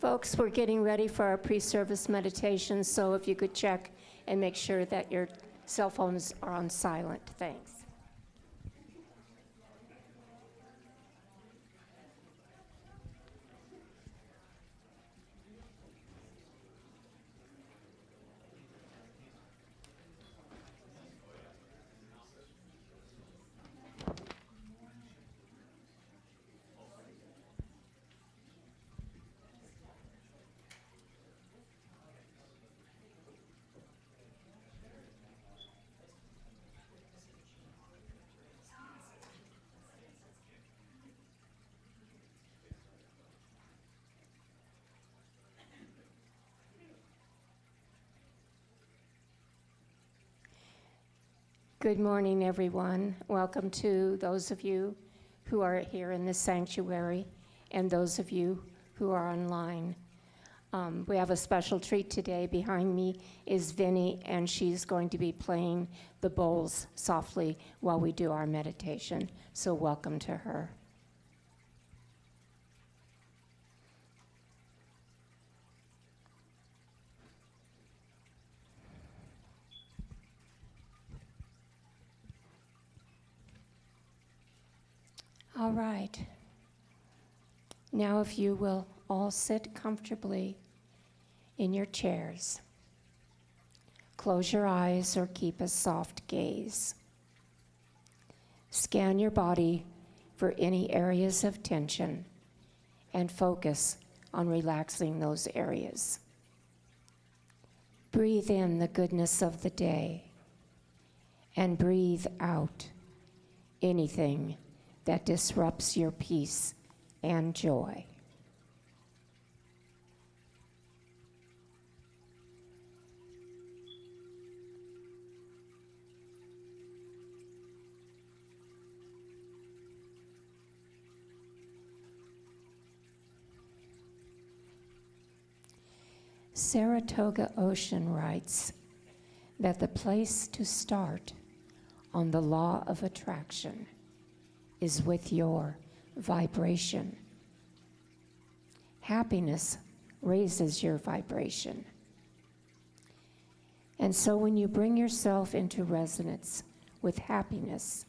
Folks, we're getting ready for our pre-service meditation, so if you could check and make sure that your cell phones are on silent. Thanks. Good morning, everyone. Welcome to those of you who are here in this sanctuary and those of you who are online. We have a special treat today. Behind me is Vinnie, and she's going to be playing the bowls softly while we do our meditation. So welcome to her. All right. Now if you will all sit comfortably in your chairs. Close your eyes or keep a soft gaze. Scan your body for any areas of tension and focus on relaxing those areas. Breathe in the goodness of the day and breathe out anything that disrupts your peace and joy. Saratoga Ocean writes that the place to start on the law of attraction is with your vibration. Happiness raises your vibration. And so when you bring yourself into resonance with happiness,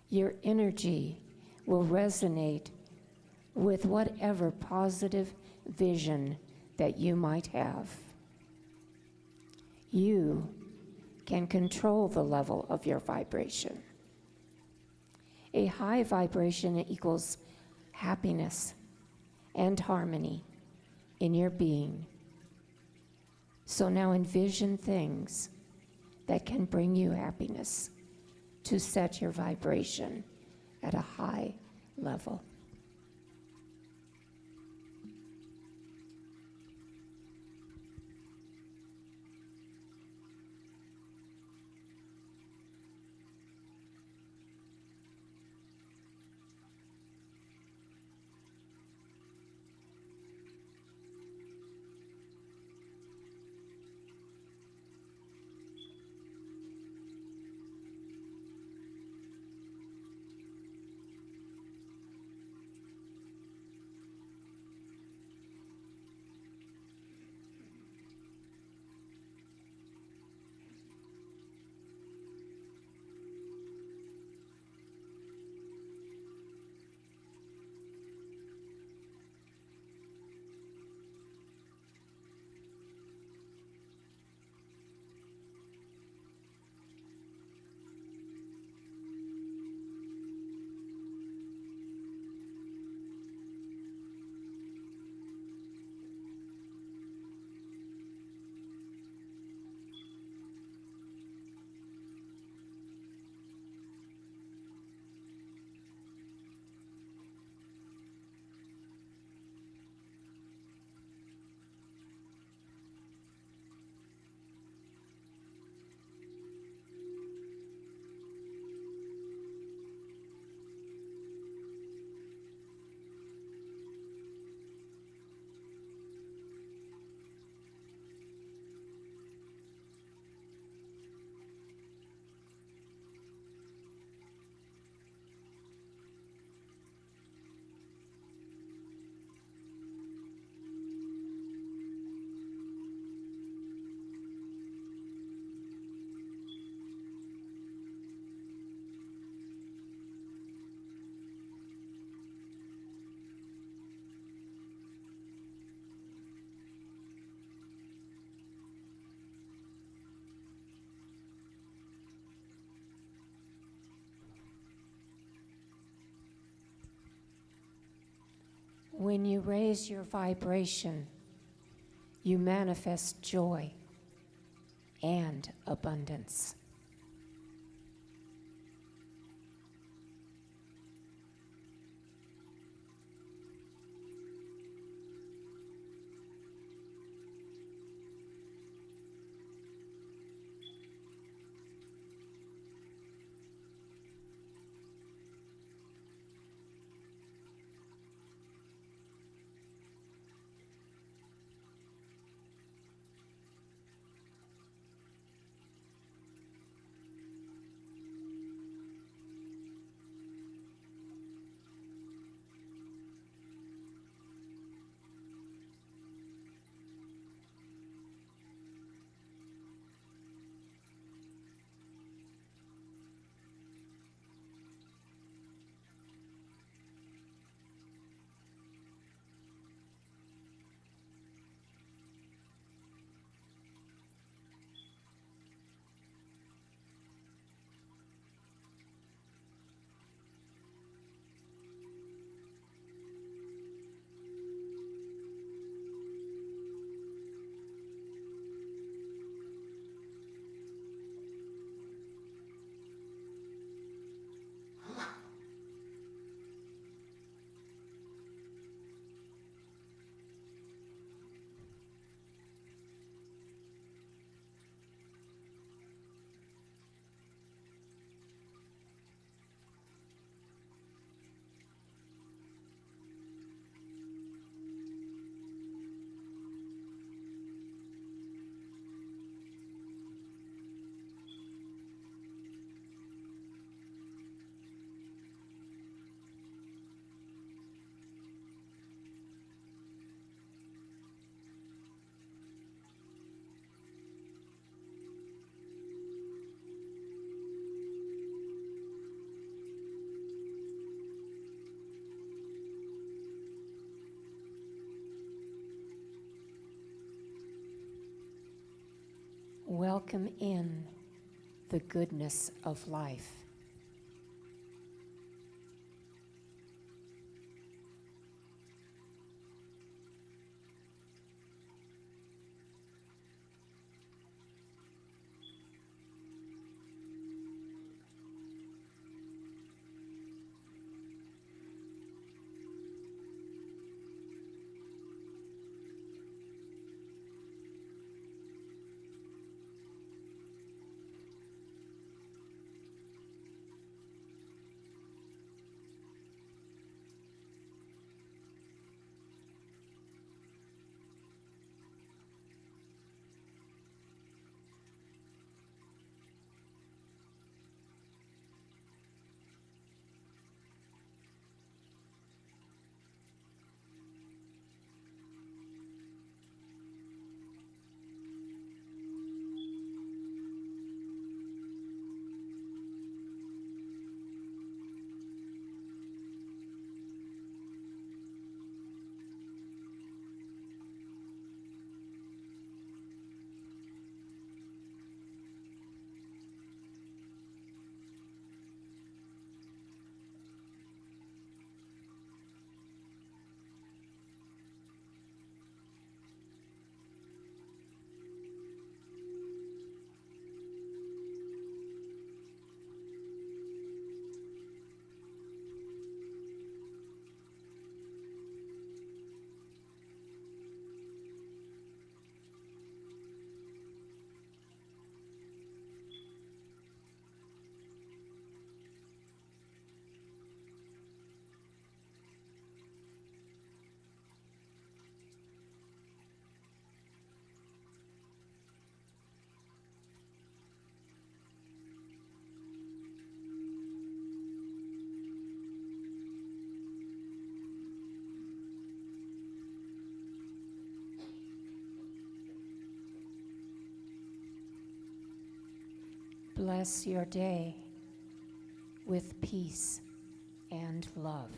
your energy will resonate with whatever positive vision that you might have. You can control the level of your vibration. A high vibration equals happiness and harmony in your being. So now envision things that can bring you happiness to set your vibration at a high level. When you raise your vibration, you manifest joy and abundance. Welcome in the goodness of life. Bless your day with peace and love.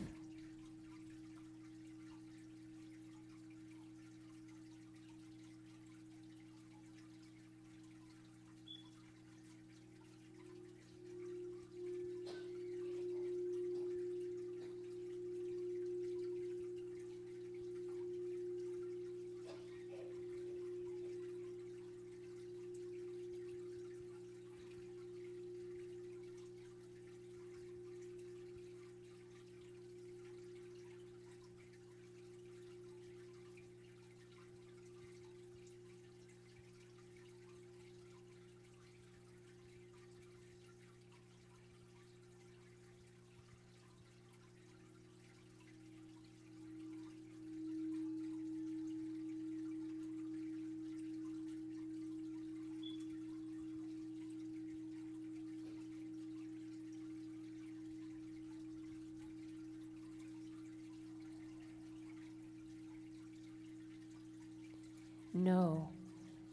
Know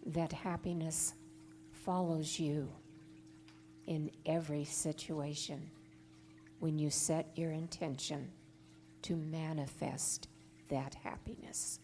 that happiness follows you in every situation when you set your intention to manifest that happiness.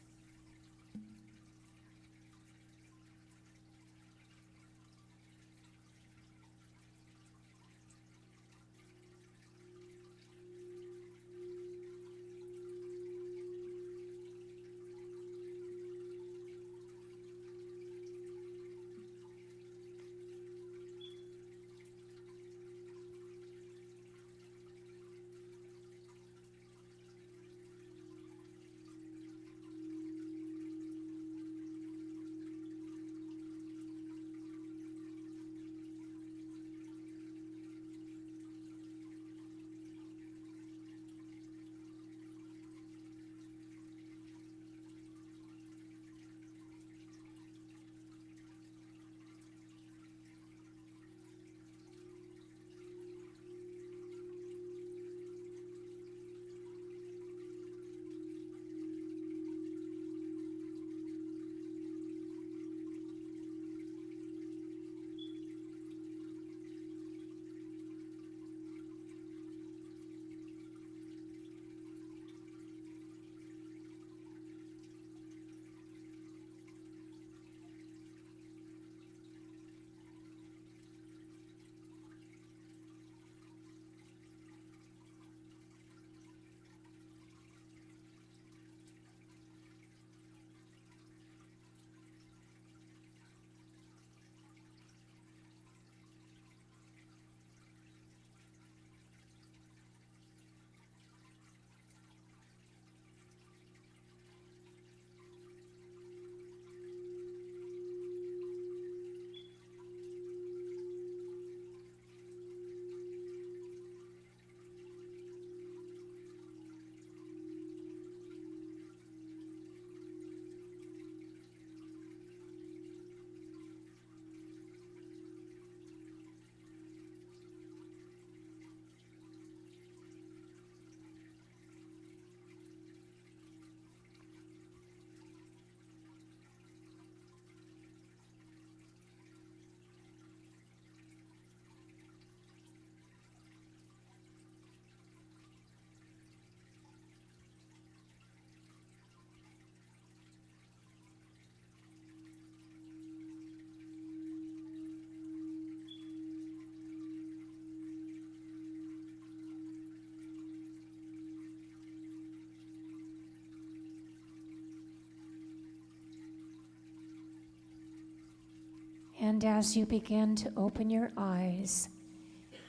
And as you begin to open your eyes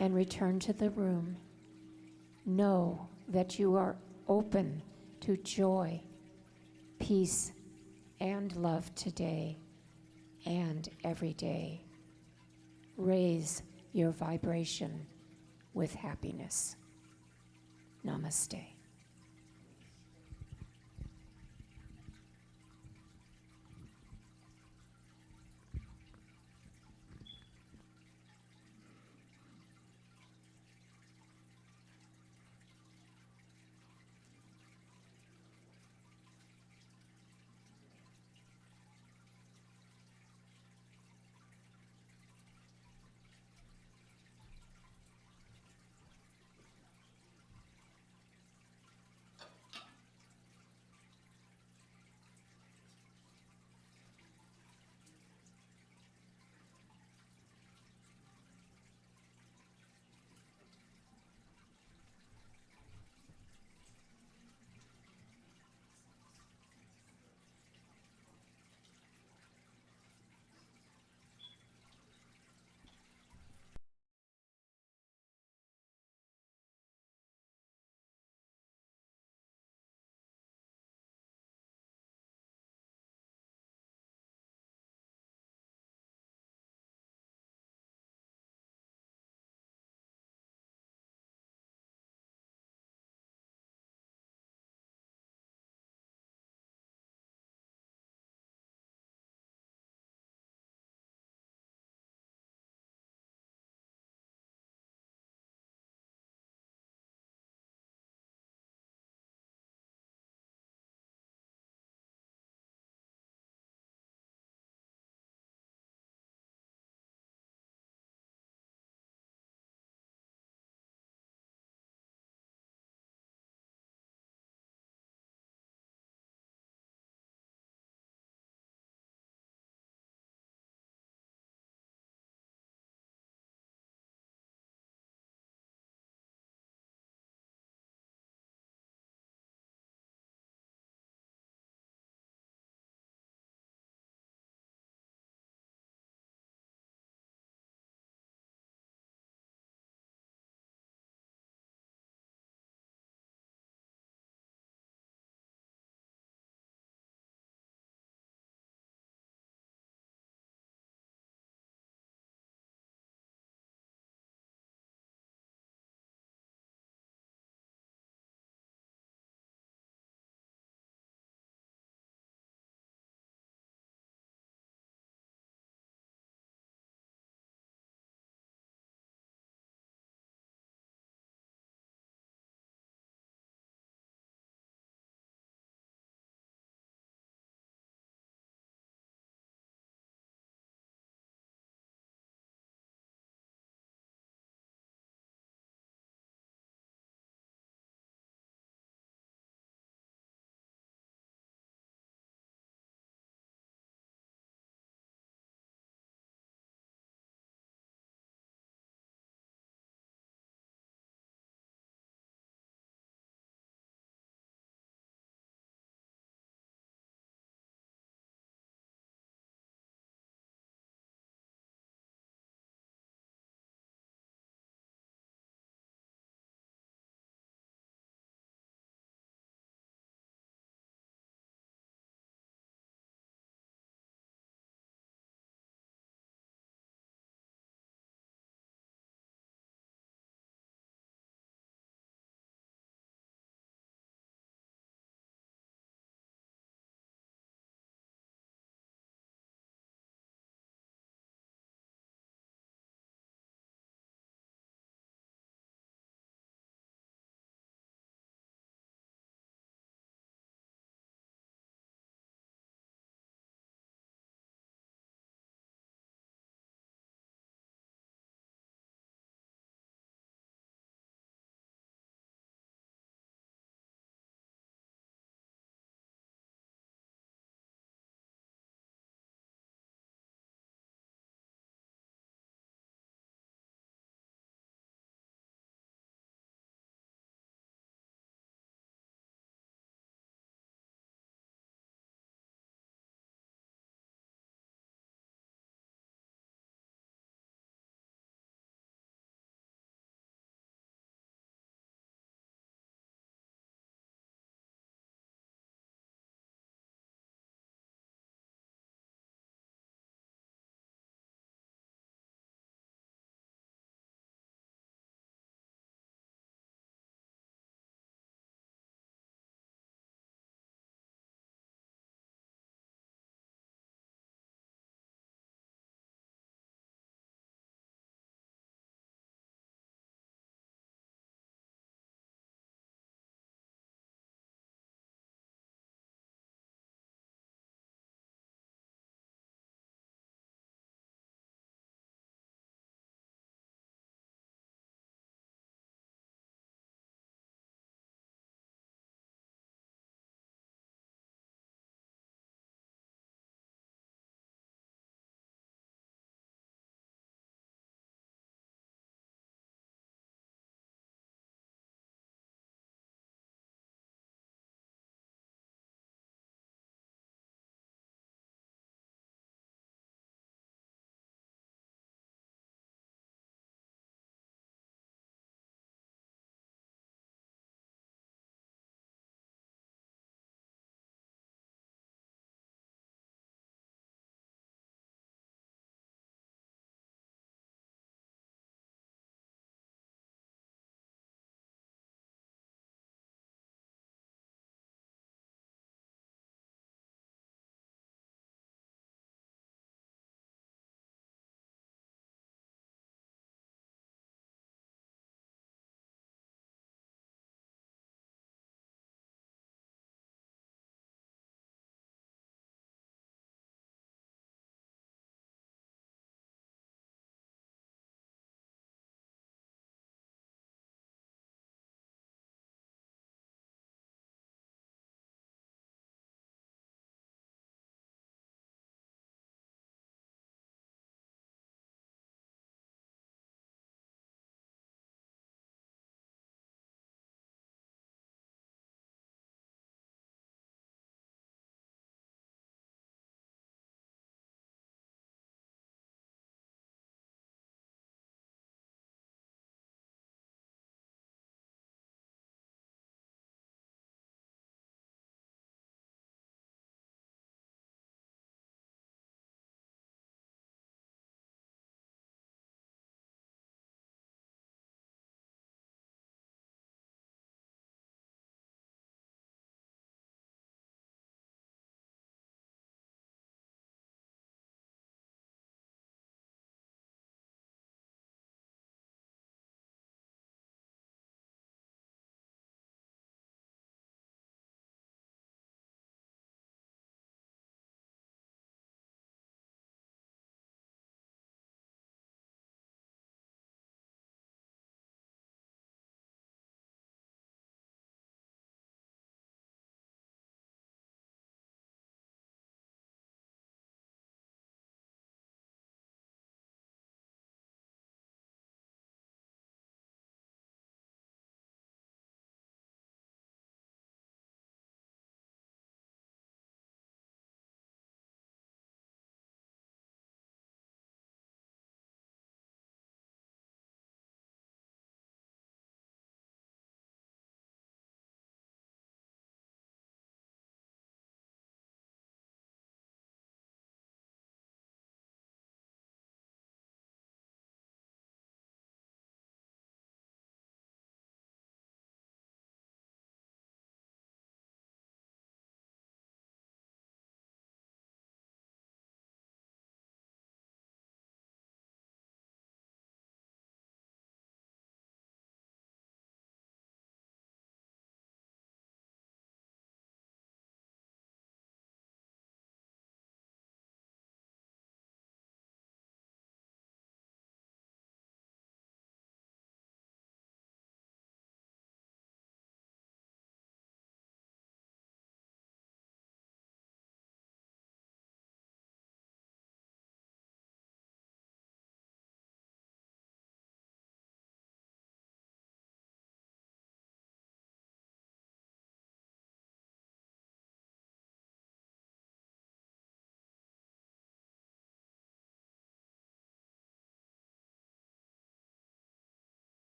and return to the room, know that you are open to joy, peace, and love today and every day. Raise your vibration with happiness. Namaste.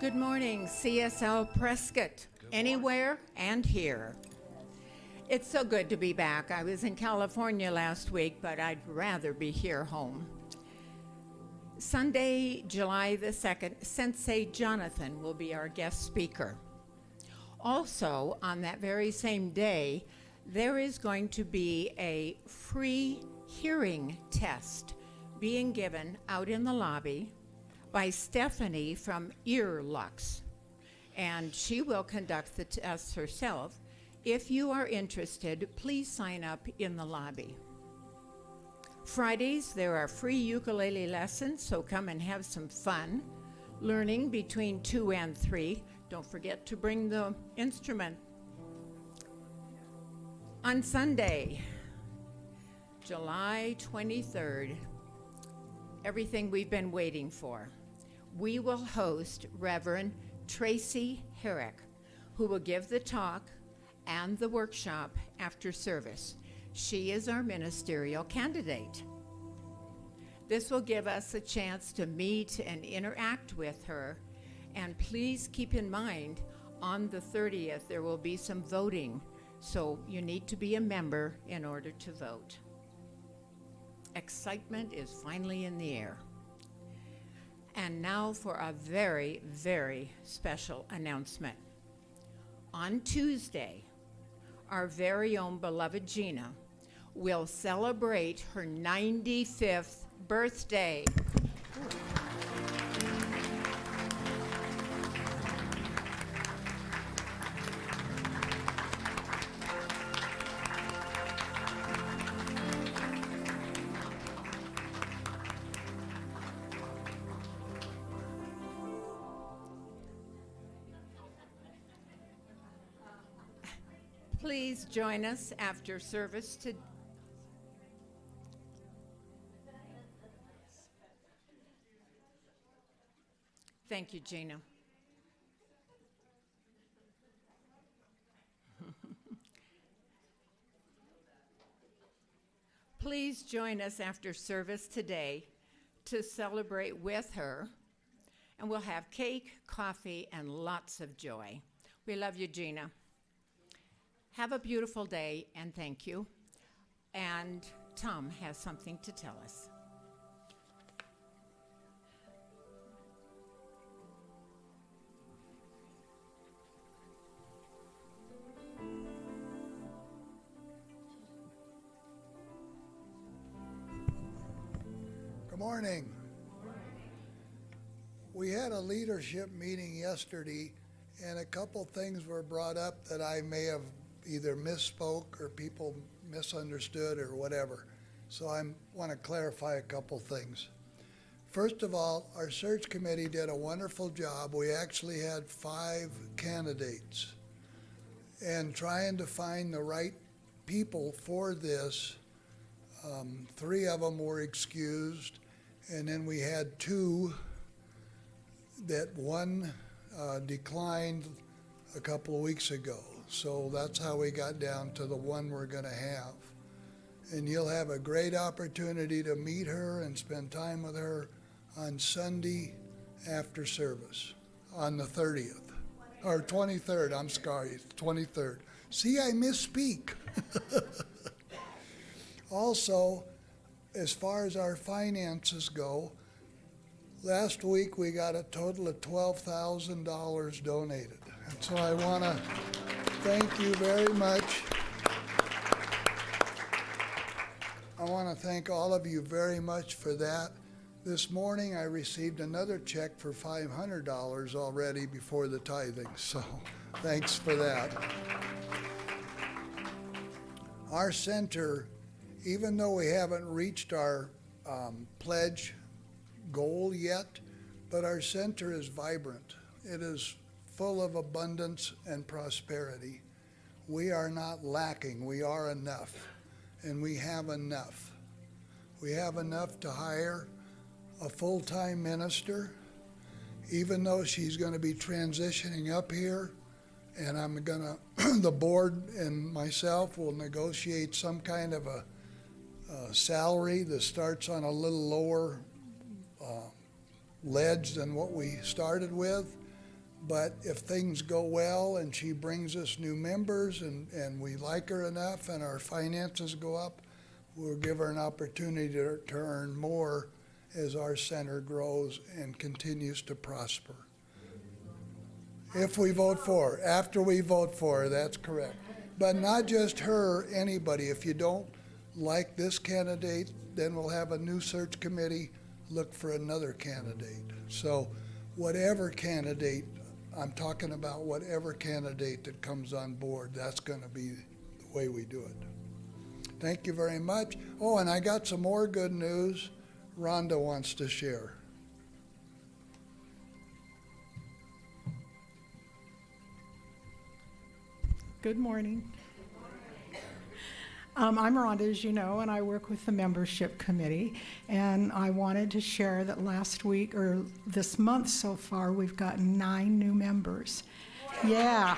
Good morning, CSL Prescott, anywhere and here. It's so good to be back. I was in California last week, but I'd rather be here home. Sunday, July the 2nd, Sensei Jonathan will be our guest speaker. Also, on that very same day, there is going to be a free hearing test being given out in the lobby by Stephanie from Earlux, and she will conduct the test herself. If you are interested, please sign up in the lobby. Fridays, there are free ukulele lessons, so come and have some fun learning between 2 and 3. Don't forget to bring the instrument. On Sunday, July 23rd, everything we've been waiting for. We will host Reverend Tracy Herrick, who will give the talk and the workshop after service. She is our ministerial candidate. This will give us a chance to meet and interact with her. And please keep in mind, on the 30th, there will be some voting. So you need to be a member in order to vote. Excitement is finally in the air. And now for a very, very special announcement. On Tuesday, our very own beloved Gina will celebrate her 95th birthday. Please join us after service to Thank you, Gina. Please join us after service today to celebrate with her, and we'll have cake, coffee, and lots of joy. We love you, Gina. Have a beautiful day, and thank you. And Tom has something to tell us. Good morning. We had a leadership meeting yesterday, and a couple things were brought up that I may have either misspoke or people misunderstood or whatever. So I want to clarify a couple things. First of all, our search committee did a wonderful job. We actually had 5 candidates. And trying to find the right people for this, 3 of them were excused, and then we had 2 that one declined a couple of weeks ago. So that's how we got down to the one we're going to have. And you'll have a great opportunity to meet her and spend time with her on Sunday after service on the 30th. Or 23rd, I'm sorry, 23rd. See, I misspeak. Also, as far as our finances go, last week we got a total of $12,000 donated. And so I want to thank you very much. I want to thank all of you very much for that. This morning I received another check for $500 already before the tithing, so thanks for that. Our center, even though we haven't reached our pledge goal yet, but our center is vibrant. It is full of abundance and prosperity. We are not lacking, we are enough, and we have enough. We have enough to hire a full-time minister, even though she's going to be transitioning up here, and I'm going to, the board and myself will negotiate some kind of a salary that starts on a little lower ledge than what we started with. But if things go well and she brings us new members and we like her enough and our finances go up, we'll give her an opportunity to earn more as our center grows and continues to prosper. If we vote for her, after we vote for her, that's correct. But not just her, anybody. If you don't like this candidate, then we'll have a new search committee, look for another candidate. So whatever candidate, I'm talking about whatever candidate that comes on board, that's going to be the way we do it. Thank you very much. Oh, and I got some more good news Rhonda wants to share. Good morning. I'm Rhonda, as you know, and I work with the membership committee. And I wanted to share that last week, or this month so far, we've gotten 9 new members. Yeah.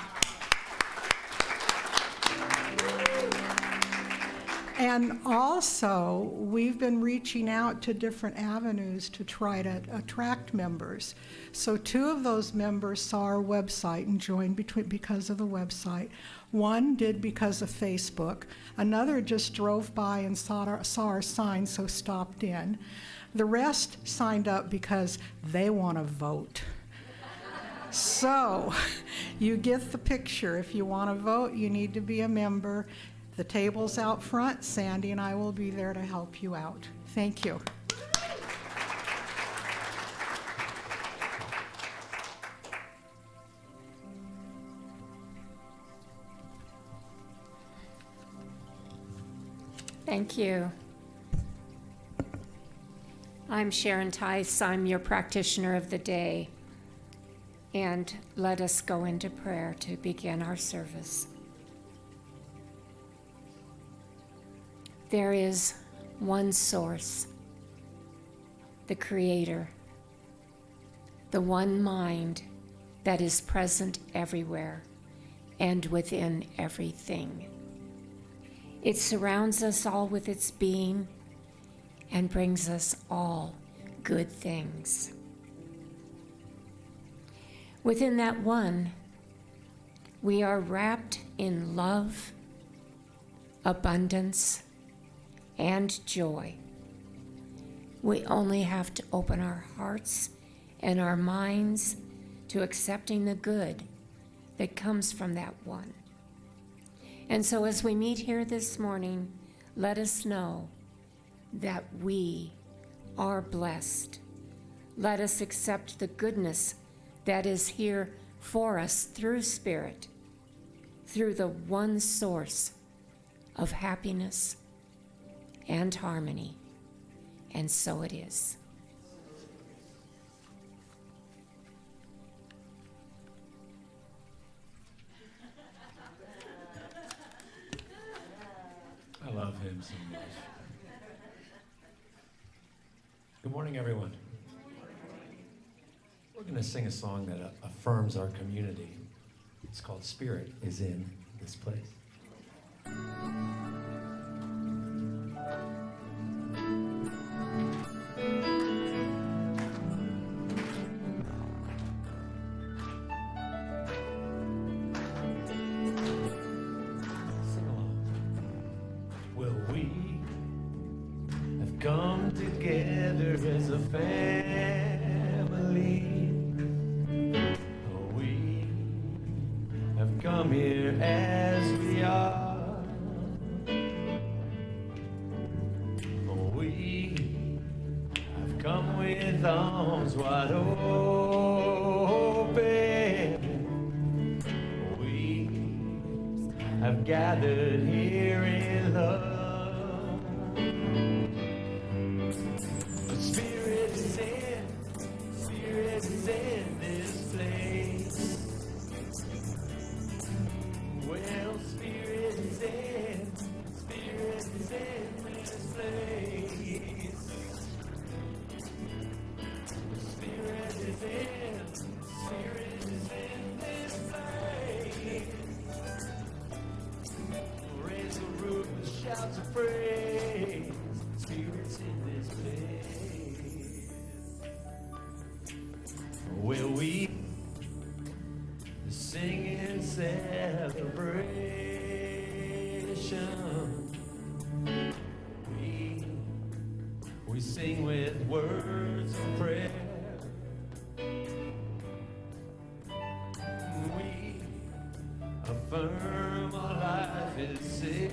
And also, we've been reaching out to different avenues to try to attract members. So 2 of those members saw our website and joined because of the website. One did because of Facebook. Another just drove by and saw our sign, so stopped in. The rest signed up because they want to vote. So you get the picture. If you want to vote, you need to be a member. The table's out front. Sandy and I will be there to help you out. Thank you. Thank you. I'm Sharon Tice. I'm your practitioner of the day. And let us go into prayer to begin our service. There is one source, the Creator, the one mind that is present everywhere and within everything. It surrounds us all with its being and brings us all good things. Within that one, we are wrapped in love, abundance, and joy. We only have to open our hearts and our minds to accepting the good that comes from that one. And so as we meet here this morning, let us know that we are blessed. Let us accept the goodness that is here for us through Spirit, through the one source of happiness and harmony. And so it is. I love him so much. Good morning, everyone. We're going to sing a song that affirms our community. It's called Spirit is in This Place. Come together as a family. We have come here as we are. We have come with arms wide open. We have gathered here in love. We sing with words of prayer. We affirm our life is sacred.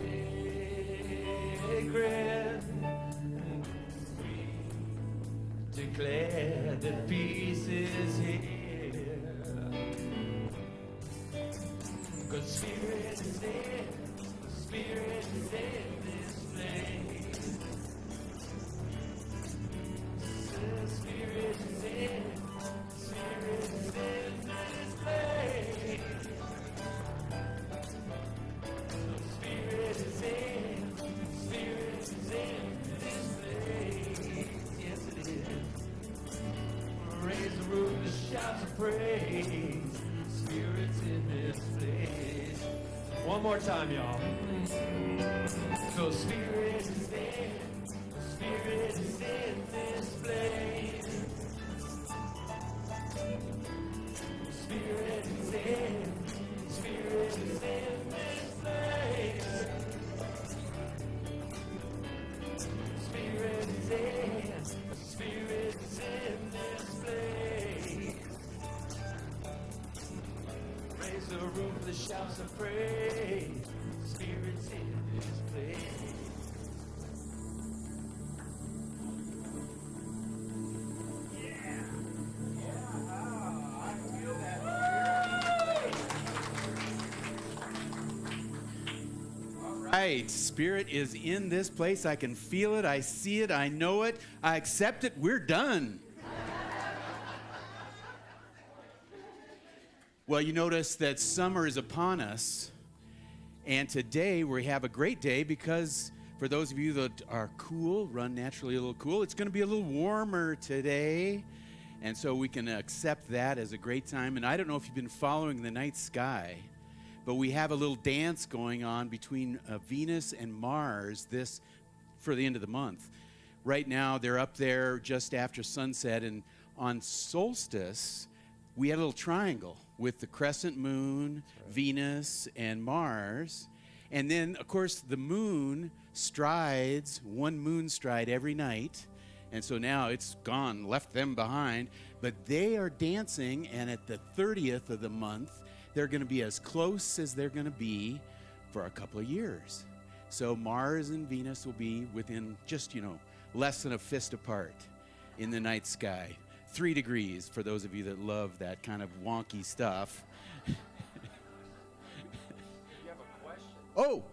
We declare that peace is here. 'Cause Spirit is in, Spirit is in this place. The Spirit is in, Spirit is in this place. The Spirit is in, Spirit is in this place. Yes, it is. Raise the roof, the shouts of praise. Spirit's in this place. One more time, y'all. So Spirit is in, Spirit is in this place. Spirit is in, Spirit is in this place. Spirit is in, Spirit is in this place. Raise the roof, the shouts of praise. Spirit's in this place. Right, Spirit is in this place. I can feel it, I see it, I know it, I accept it. We're done. Well, you notice that summer is upon us, and today we have a great day because for those of you that are cool, run naturally a little cool, it's going to be a little warmer today, and so we can accept that as a great time. And I don't know if you've been following the night sky, but we have a little dance going on between Venus and Mars for the end of the month. Right now, they're up there just after sunset, and on solstice, we had a little triangle with the crescent moon, right, Venus, and Mars. And then, of course, the moon strides, one moon stride every night. And so now it's gone, left them behind. But they are dancing, and at the 30th of the month, they're going to be as close as they're going to be for a couple of years. So Mars and Venus will be within just, less than a fist apart in the night sky. 3 degrees for those of you that love that kind of wonky stuff. You have a question? Oh,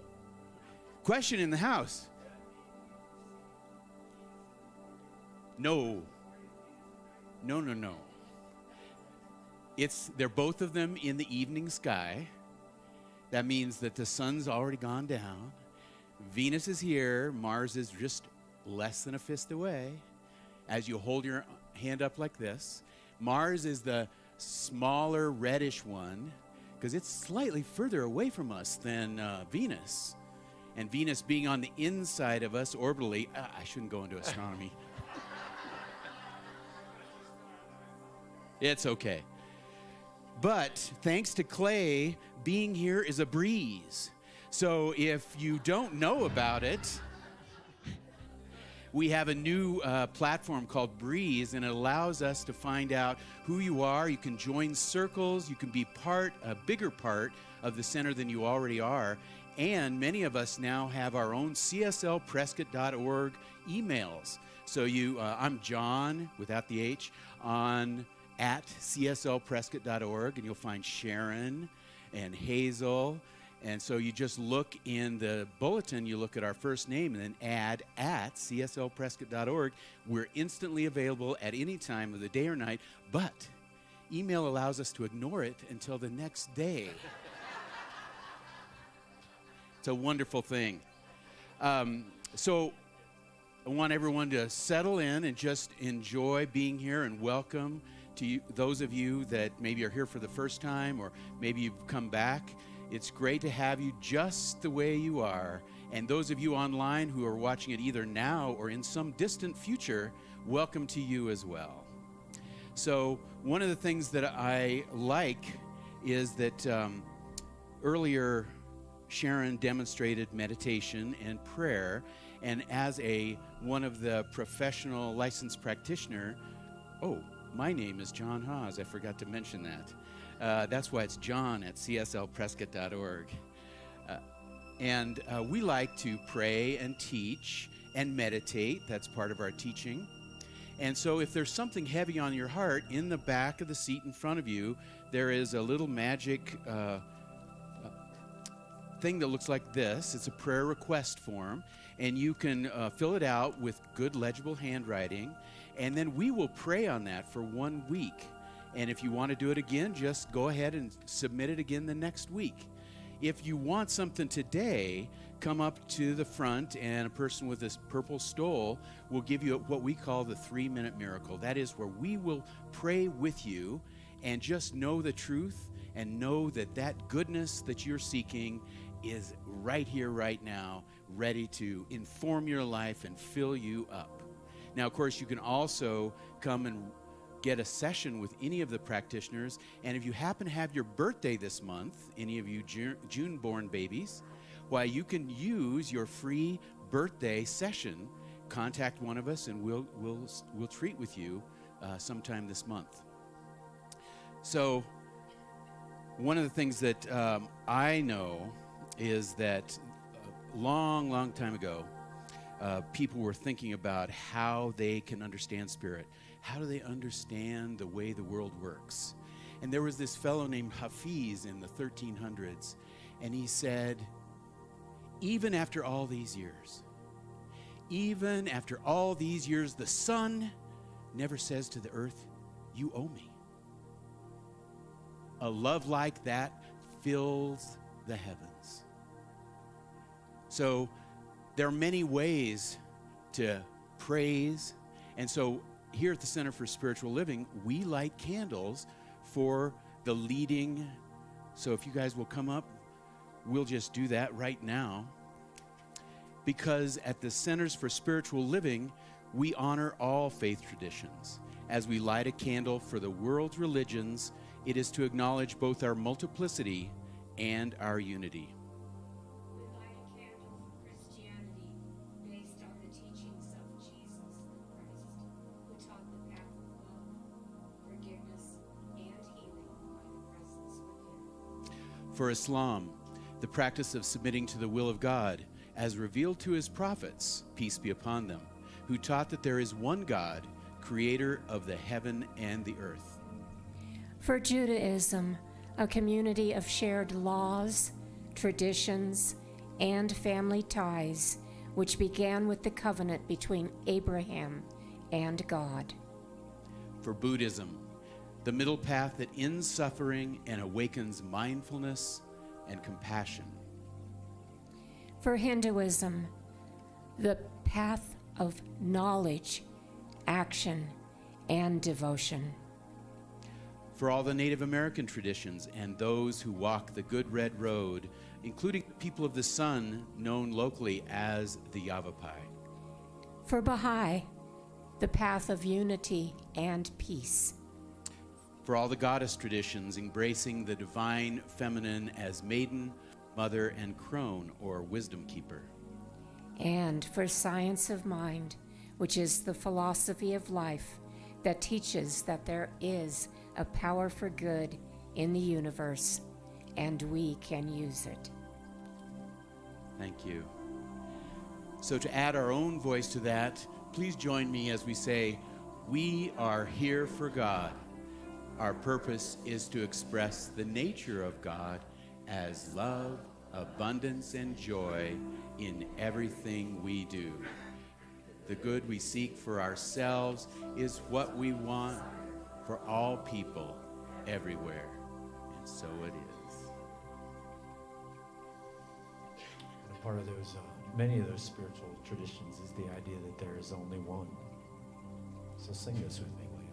question in the house. No. They're both of them in the evening sky. That means that the sun's already gone down. Venus is here. Mars is just less than a fist away. As you hold your hand up like this, Mars is the smaller reddish one because it's slightly further away from us than Venus. And Venus being on the inside of us orbitally, I shouldn't go into astronomy. It's okay. But thanks to Clay, being here is a breeze. So if you don't know about it, we have a new platform called Breeze, and it allows us to find out who you are. You can join circles. You can be a bigger part of the center than you already are. And many of us now have our own CSLPrescott.org emails. So I'm John, without the H, at CSLPrescott.org, and you'll find Sharon and Hazel. And so you just look in the bulletin, you look at our first name, and then add at CSLPrescott.org. We're instantly available at any time of the day or night, but email allows us to ignore it until the next day. It's a wonderful thing. So I want everyone to settle in and just enjoy being here, and welcome to you, those of you that maybe are here for the first time, or maybe you've come back. It's great to have you just the way you are. And those of you online who are watching it either now or in some distant future, welcome to you as well. So one of the things that I like is that earlier Sharon demonstrated meditation and prayer, And as one of the professional licensed practitioner, my name is John Hawes. I forgot to mention that. That's why it's John at cslprescott.org. And we like to pray and teach and meditate. That's part of our teaching. And so if there's something heavy on your heart, in the back of the seat in front of you, there is a little magic thing that looks like this. It's a prayer request form, and you can fill it out with good legible handwriting, and then we will pray on that for 1 week. And if you want to do it again, just go ahead and submit it again the next week. If you want something today, come up to the front, and a person with this purple stole will give you what we call the 3-minute miracle. That is where we will pray with you and just know the truth and know that that goodness that you're seeking is right here, right now, ready to inform your life and fill you up. Now, of course, you can also come and get a session with any of the practitioners. And if you happen to have your birthday this month, any of you June-born babies, why, you can use your free birthday session. Contact one of us, and we'll treat with you sometime this month. So, one of the things that I know is that a long time ago, people were thinking about how they can understand spirit. How do they understand the way the world works? And there was this fellow named Hafiz in the 1300s, and he said, even after all these years, the sun never says to the earth, you owe me. A love like that fills the heavens. So there are many ways to praise. And so here at the Center for Spiritual Living, we light candles for the leading. So if you guys will come up, we'll just do that right now. Because at the Centers for Spiritual Living, we honor all faith traditions. As we light a candle for the world's religions, it is to acknowledge both our multiplicity and our unity. We light a candle for Christianity based on the teachings of Jesus Christ, who taught the path of love, forgiveness, and healing by the presence within. For Islam, the practice of submitting to the will of God as revealed to his prophets, peace be upon them, who taught that there is one God, creator of the heaven and the earth. For Judaism, a community of shared laws, traditions, and family ties, which began with the covenant between Abraham and God. For Buddhism, the middle path that ends suffering and awakens mindfulness and compassion. For Hinduism, the path of knowledge, action, and devotion. For all the Native American traditions and those who walk the Good Red Road, including the people of the sun, known locally as the Yavapai. For Baha'i, the path of unity and peace. For all the goddess traditions, embracing the divine feminine as maiden, mother, and crone, or wisdom keeper. And for science of mind, which is the philosophy of life that teaches that there is a power for good in the universe, and we can use it. Thank you. So to add our own voice to that, please join me as we say, we are here for God. Our purpose is to express the nature of God as love, abundance, and joy in everything we do. The good we seek for ourselves is what we want for all people everywhere. And so it is. And a part of those, many of those spiritual traditions is the idea that there is only one. So sing this with me, will you?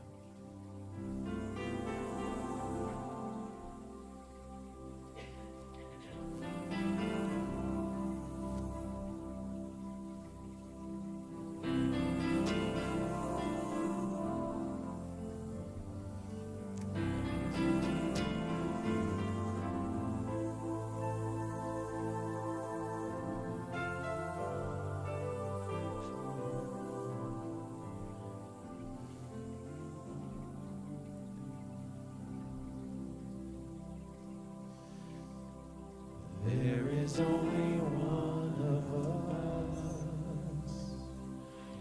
is only one of us.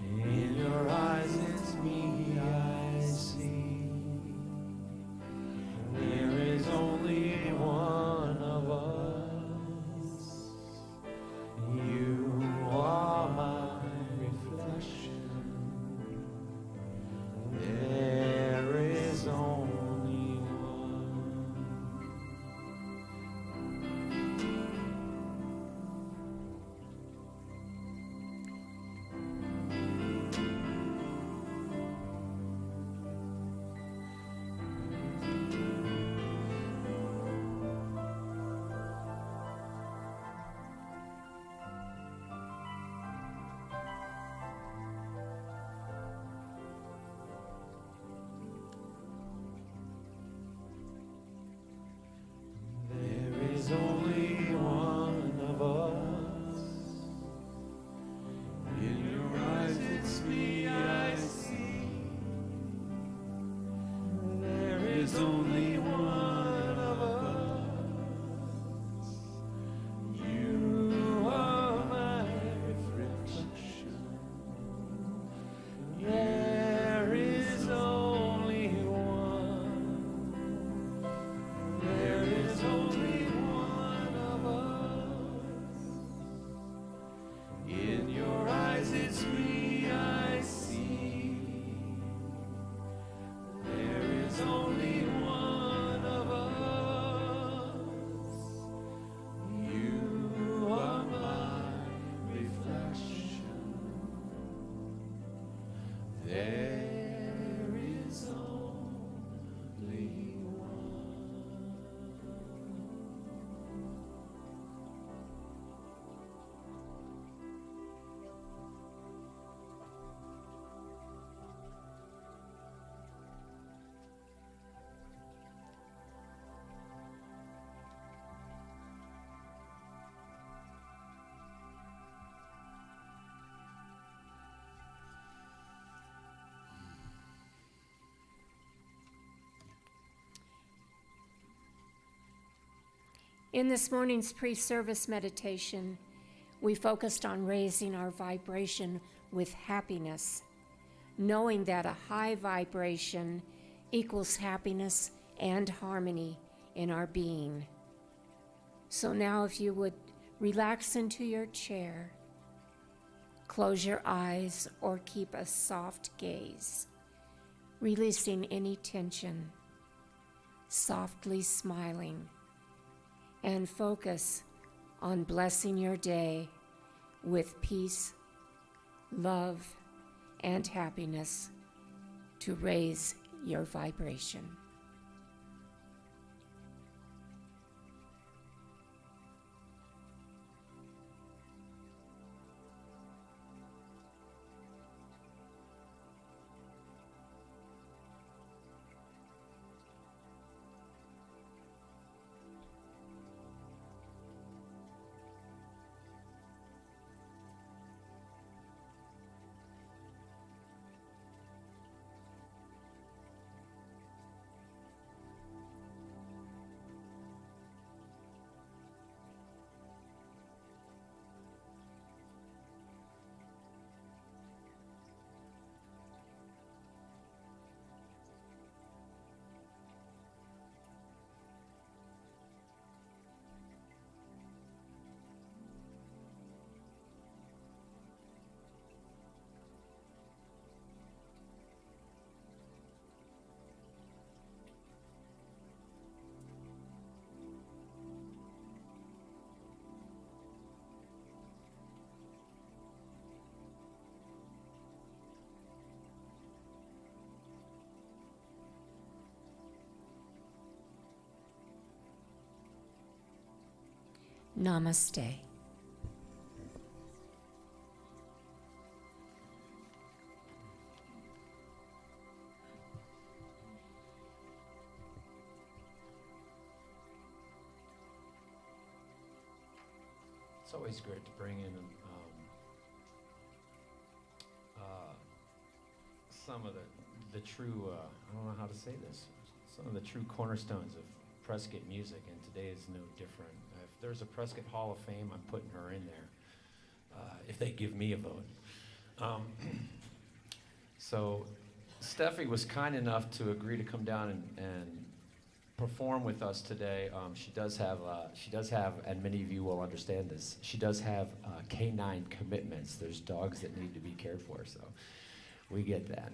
In your eyes it's me I see. There is only one of us. You are my reflection. There is only one. There is only one of us. In your eyes it's me I see. There is only one of us. You are my reflection. There is only one. There is only one of us. In your eyes it's me I see. There is only one of us. You are my reflection. There is only one. In this morning's pre-service meditation, we focused on raising our vibration with happiness, knowing that a high vibration equals happiness and harmony in our being. So now if you would relax into your chair, close your eyes or keep a soft gaze, releasing any tension, softly smiling, and focus on blessing your day with peace, love, and happiness to raise your vibration. Namaste. It's always great to bring in some of the true, I don't know how to say this, some of the true cornerstones of Prescott music, and today is no different. there's a Prescott Hall of Fame, I'm putting her in there, if they give me a vote. So Steffi was kind enough to agree to come down and perform with us today. She does have, and many of you will understand this, she does have canine commitments. There's dogs that need to be cared for, so we get that.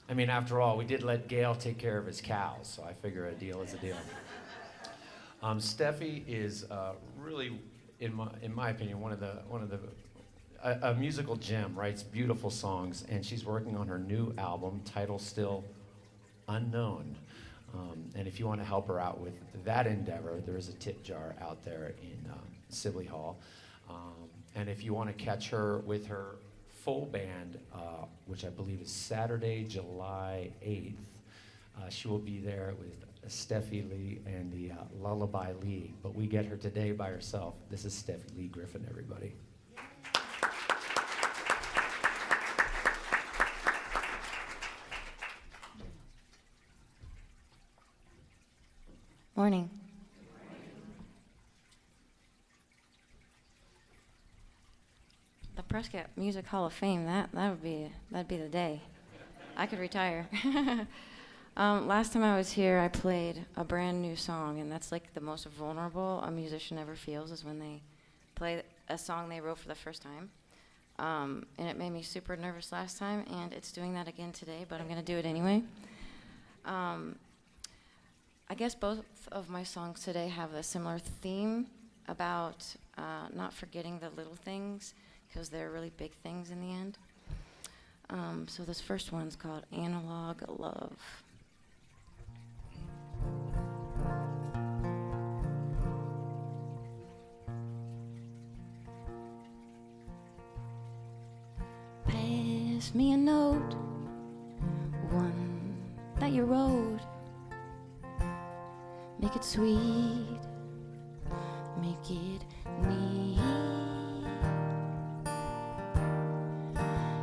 I mean, after all, we did let Gail take care of his cows, so I figure a deal is a deal. Steffi is really, in my opinion, a musical gem. Writes beautiful songs, and she's working on her new album, title still unknown. And if you want to help her out with that endeavor, there is a tip jar out there in Sibley Hall. And if you want to catch her with her full band, which I believe is Saturday, July 8th, she will be there with Steffi Lee and the Lullaby League. But we get her today by herself. This is Steffi Lee Griffin, everybody. Morning. The Prescott Music Hall of Fame, that'd be the day. I could retire. Last time I was here, I played a brand new song, and that's like the most vulnerable a musician ever feels, is when they play a song they wrote for the first time. And it made me super nervous last time, and it's doing that again today, but I'm gonna do it anyway. I guess both of my songs today have a similar theme about not forgetting the little things, because they're really big things in the end. So this first one's called Analog Love. Pass me a note, one that you wrote. Make it sweet, make it neat.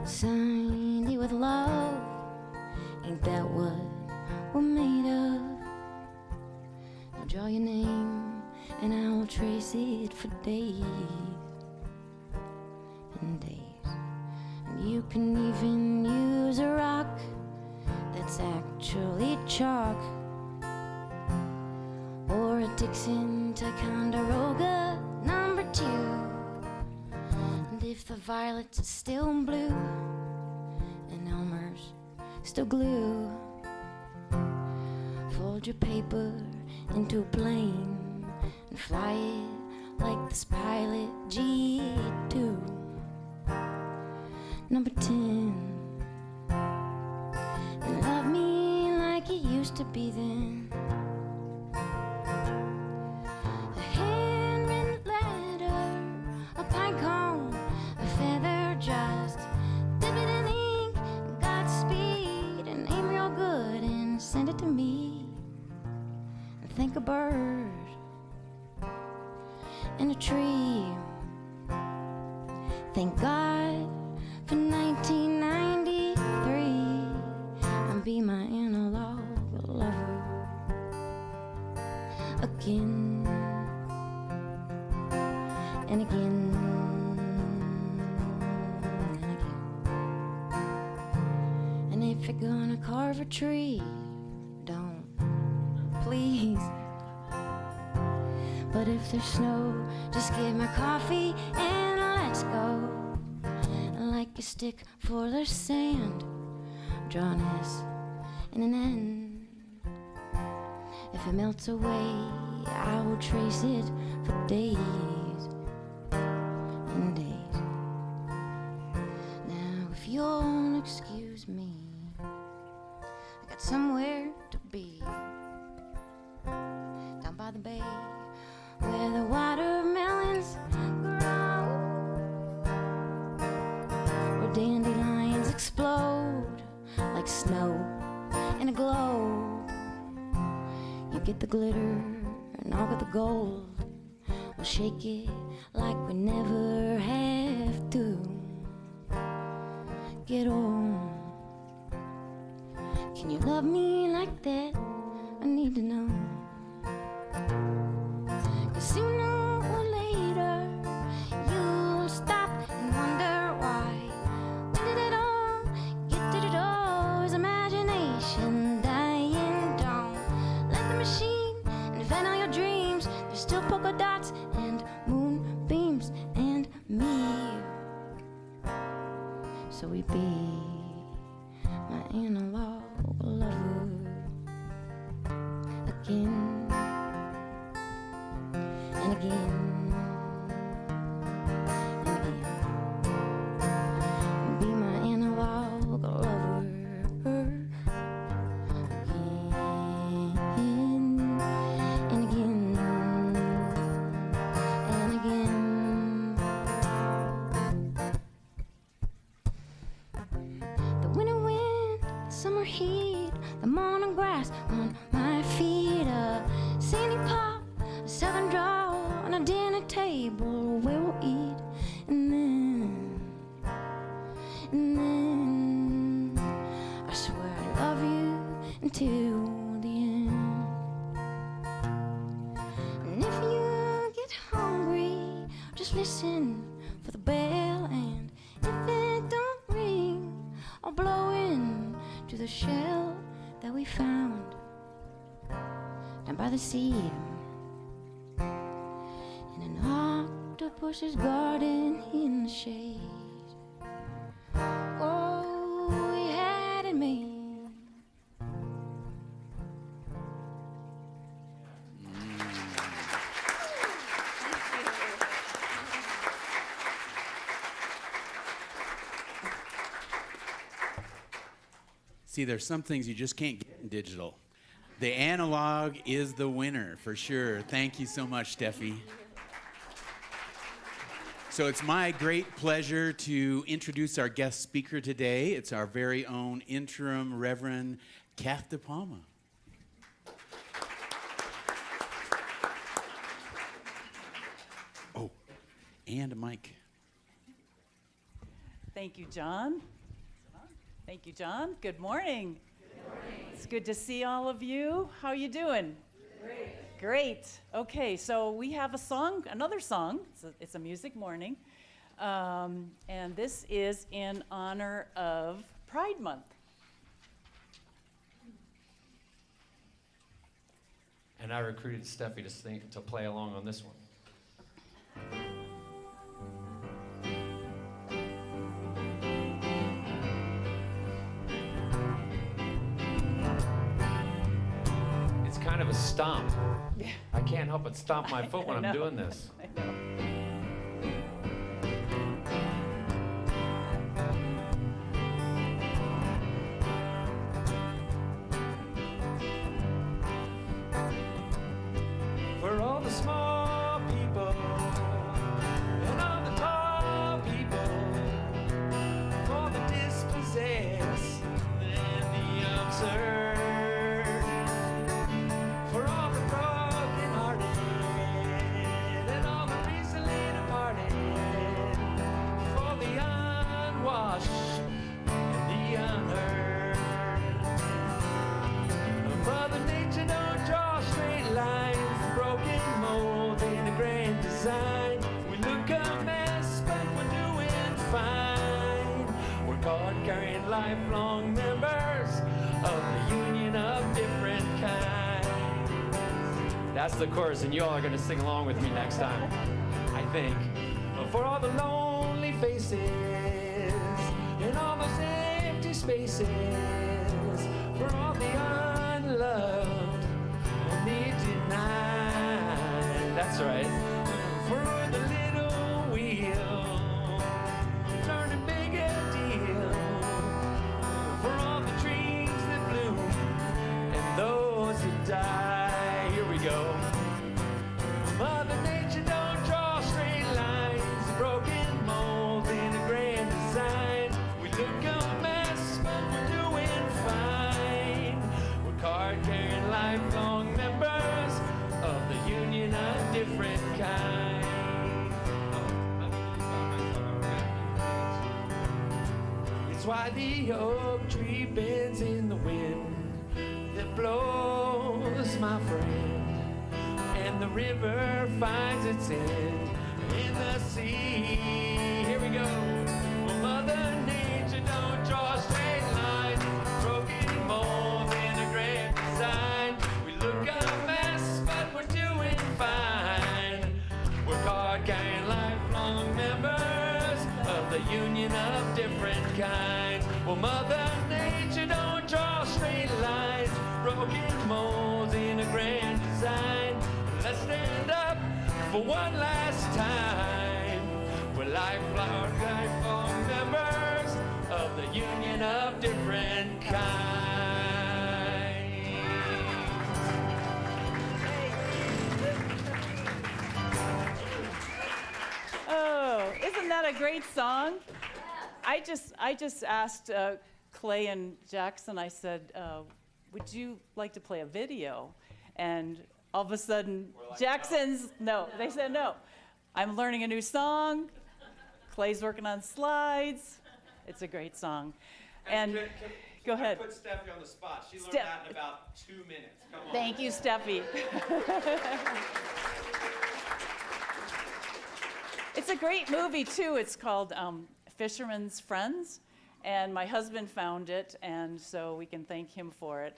Signed it with love, ain't that what we're made of? Now draw your name and I'll trace it for days and days. And you can even use a rock that's actually chalk, or a Dixon Ticonderoga #2. And if the violets are still blue and Elmer's still glue, fold your paper into a plane and fly it like this pilot G2. #10. And love me like it used to be then. Send it to me, and thank a bird and a tree. Thank God for 1993, and be my analog lover again and again and again. And if you're gonna carve a tree, don't, please. But if there's snow, just give me coffee and let's go. Like a stick for the sand, draw an S and an N. If it melts away, I will trace it for days and days. Now if you'll excuse me, I got somewhere to be, down by the bay where the watermelons grow, where dandelions explode like snow in a globe. You get the glitter and I'll get the gold. We'll shake it like we never have to. Get on. Can you love me like that? I need to know. 'Cause you know analog lover again and again and again. Be my analog lover again and again and again. The winter wind, the summer heat, the morning grass on my feet, a sandy pop, a southern draw, on a dinner table where we'll eat, and then I swear I love you until the end. And if you get hungry, just listen for the bell, and if it don't ring, I'll blow in to the shell that we found down by the sea in an octopus's garden in the shade. Oh, we had it made. See, there's some things you just can't get in digital. The analog is the winner, for sure. Thank you so much, Steffi. So it's my great pleasure to introduce our guest speaker today. It's our very own interim Reverend Kath De Palma. Oh, and a mic. Thank you, John. Thank you, John. Good morning. Good morning. It's good to see all of you. How you doing? Great. Great. Okay, so we have a song, another song. It's a music morning. And this is in honor of Pride Month. And I recruited Steffi to play along on this one. Kind of a stomp. Yeah. I can't help but stomp my foot when I'm doing this. I know. For all the small people and all the tall people, for the dispossessed and the absurd. Lifelong members of the union of different kinds. That's the chorus, and you all are going to sing along with me next time, I think. For all the lonely faces in all those empty spaces, for all the unloved and the denied. That's right. For the little wheel turning big a deal. For all the dreams that bloom and those that die. Here we go. Mother Nature don't draw straight lines, broken molds in a grand design. We look a mess, but we're doing fine. We're card-carrying lifelong members of the union of different kinds. It's why the oak tree bends in the wind that blows, my friend, and the river finds its end in the sea. Here we go. Well, Mother Nature don't draw straight lines, broken mold in a grand design. We look a mess, but we're doing fine. We're card-carrying lifelong members of the union of different kinds. Well, Mother Nature don't for one last time. We're lifelong members of the union of different kinds. Oh, isn't that a great song? I just asked Clay and Jackson, I said, would you like to play a video? And all of a sudden, Jackson's, no, they said no. I'm learning a new song. Clay's working on slides. It's a great song. And go ahead. Put Steffi on the spot. She learned Steph- that in about 2 minutes. Come on. Thank you, Steffi. It's a great movie, too. It's called Fisherman's Friends, and my husband found it, and so we can thank him for it.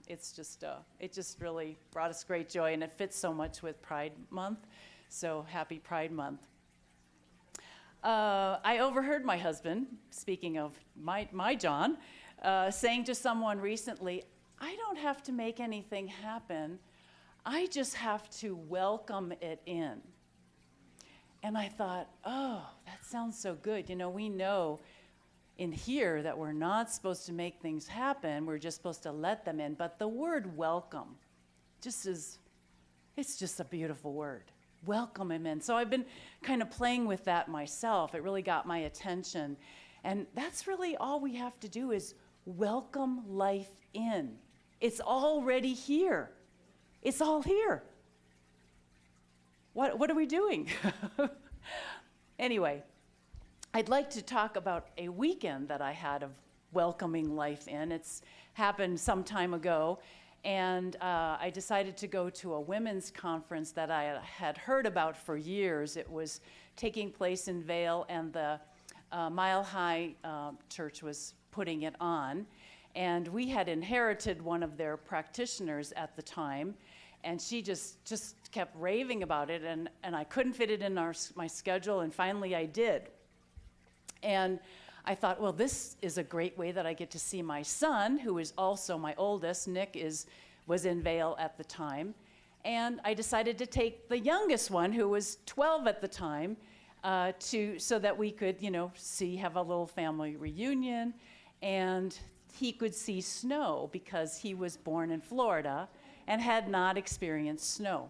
It just really brought us great joy, and it fits so much with Pride Month, so happy Pride Month. I overheard my husband, speaking of my John, saying to someone recently, I don't have to make anything happen. I just have to welcome it in. And I thought, oh, that sounds so good. You know, we know in here that we're not supposed to make things happen. We're just supposed to let them in. But the word welcome it's just a beautiful word. Welcome him in. So I've been kind of playing with that myself. It really got my attention. And that's really all we have to do is welcome life in. It's already here. It's all here. What are we doing? Anyway, I'd like to talk about a weekend that I had of welcoming life in. It's happened some time ago, and I decided to go to a women's conference that I had heard about for years. It was taking place in Vail, and the Mile High Church was putting it on. And we had inherited one of their practitioners at the time, and she just kept raving about it, and I couldn't fit it in my schedule, and finally I did. And I thought, well, this is a great way that I get to see my son, who is also my oldest. Nick was in Vail at the time. And I decided to take the youngest one, who was 12 at the time, so that we could, have a little family reunion, and he could see snow because he was born in Florida and had not experienced snow.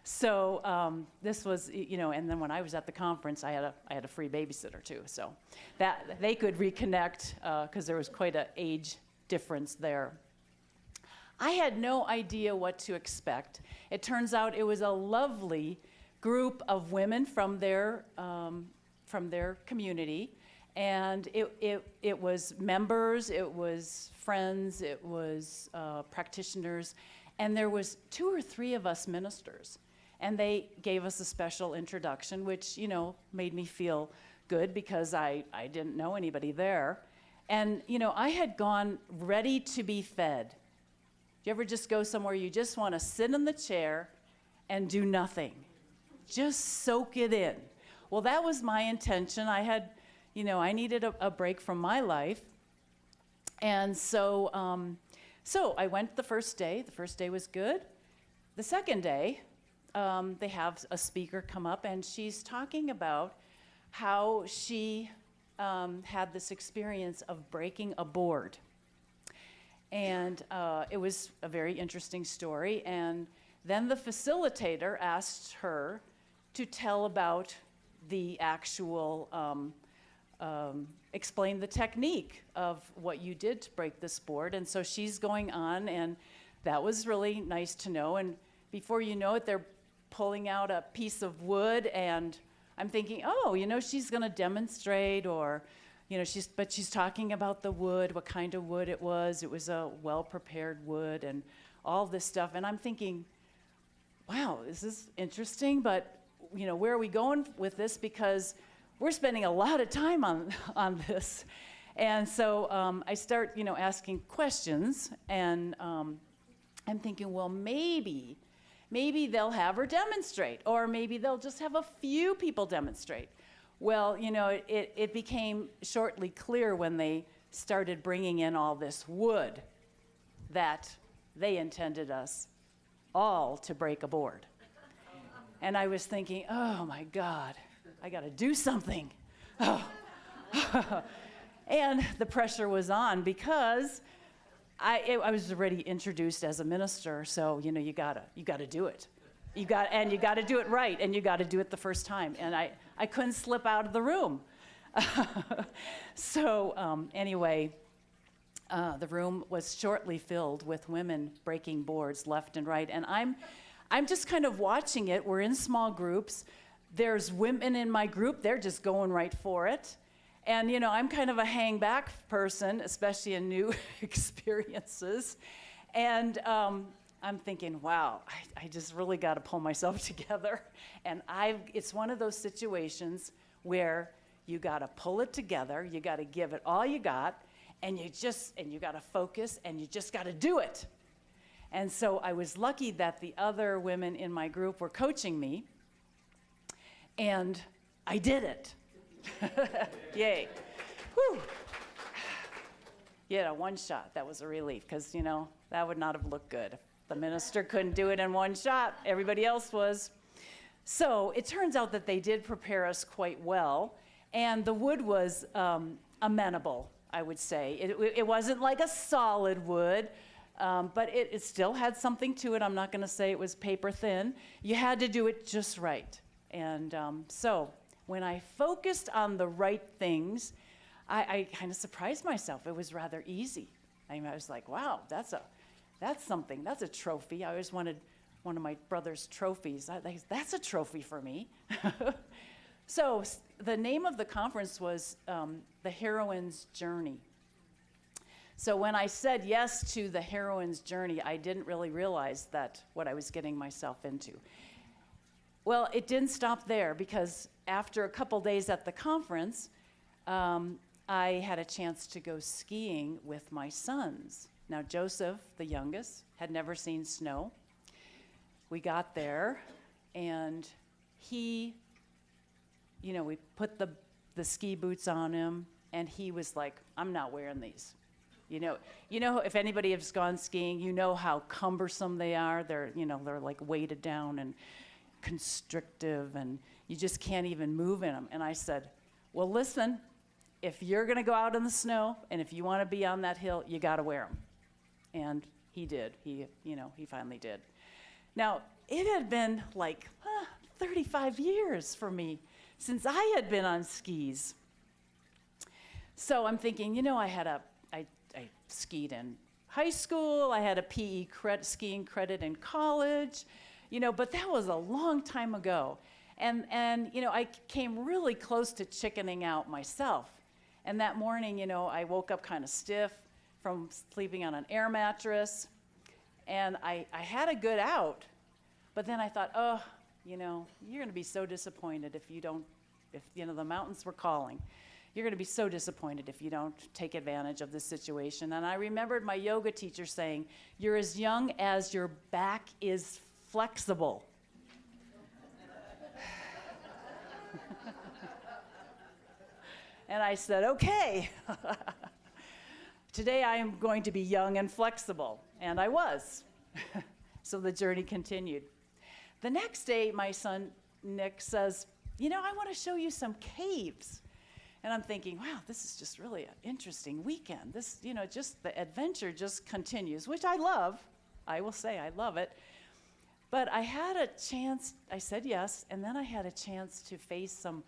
So this was, and then when I was at the conference, I had a free babysitter too, so that they could reconnect because there was quite an age difference there. I had no idea what to expect. It turns out it was a lovely group of women from their community, and it was members, it was friends, it was practitioners, and there was 2 or 3 of us ministers. And they gave us a special introduction, which, made me feel good because I didn't know anybody there. And, I had gone ready to be fed. Do you ever just go somewhere you just want to sit in the chair and do nothing? Just soak it in. Well, that was my intention. I had, I needed a break from my life. And so I went the first day. The first day was good. The second day, they have a speaker come up, and she's talking about how she had this experience of breaking a board. And it was a very interesting story. And then the facilitator asked her to tell about the actual, explain the technique of what you did to break this board. And so she's going on, and that was really nice to know. And before you know it, they're pulling out a piece of wood, and I'm thinking, oh, she's going to demonstrate, or, she's talking about the wood, what kind of wood it was. It was a well-prepared wood and all this stuff. And I'm thinking, wow, this is interesting, but, where are we going with this? Because we're spending a lot of time on this. And so I start, asking questions, and I'm thinking, well, maybe they'll have her demonstrate, or maybe they'll just have a few people demonstrate. Well, it became shortly clear when they started bringing in all this wood that they intended us all to break a board. And I was thinking, oh my God, I got to do something. Oh. And the pressure was on because I was already introduced as a minister, so you gotta do it. You got to do it right, and you got to do it the first time. And I couldn't slip out of the room. So anyway, the room was shortly filled with women breaking boards left and right, and I'm just kind of watching it. We're in small groups. There's women in my group. They're just going right for it. And, I'm kind of a hang back person, especially in new experiences. And I'm thinking, wow, I just really got to pull myself together. And it's one of those situations where you got to pull it together. You got to give it all you got. And you got to focus, and you just got to do it. And so I was lucky that the other women in my group were coaching me. And I did it. Yay. Whew. Yeah, one shot. That was a relief because, that would not have looked good. If the minister couldn't do it in one shot, everybody else was. So it turns out that they did prepare us quite well, and the wood was amenable, I would say. It wasn't like a solid wood, but it still had something to it. I'm not going to say it was paper thin. You had to do it just right. And so when I focused on the right things, I kind of surprised myself. It was rather easy. I was like, wow, that's something. That's a trophy. I always wanted one of my brother's trophies. That's a trophy for me. So the name of the conference was The Heroine's Journey. So when I said yes to the heroine's journey, I didn't really realize what I was getting myself into. Well, it didn't stop there, because after a couple days at the conference, I had a chance to go skiing with my sons. Now, Joseph, the youngest, had never seen snow. We got there, and we put the ski boots on him, and he was like, I'm not wearing these. If anybody has gone skiing, you know how cumbersome they are. They're like weighted down and constrictive, and you just can't even move in them. And I said, well, listen, if you're going to go out in the snow, and if you want to be on that hill, you got to wear them. And he did. He finally did. Now, it had been like 35 years for me since I had been on skis. So I'm thinking, I skied in high school. I had a PE skiing credit in college, but that was a long time ago. And I came really close to chickening out myself. And that morning, I woke up kind of stiff from sleeping on an air mattress. And I had a good out. But then I thought, you're going to be so disappointed if the mountains were calling. You're going to be so disappointed if you don't take advantage of this situation. And I remembered my yoga teacher saying, you're as young as your back is flexible. And I said, okay. Today I am going to be young and flexible. And I was. So the journey continued. The next day, my son Nick says, I want to show you some caves. And I'm thinking, wow, this is just really an interesting weekend. This, just the adventure just continues, which I love. I will say I love it. But I had a chance, I said yes, and then I had a chance to face some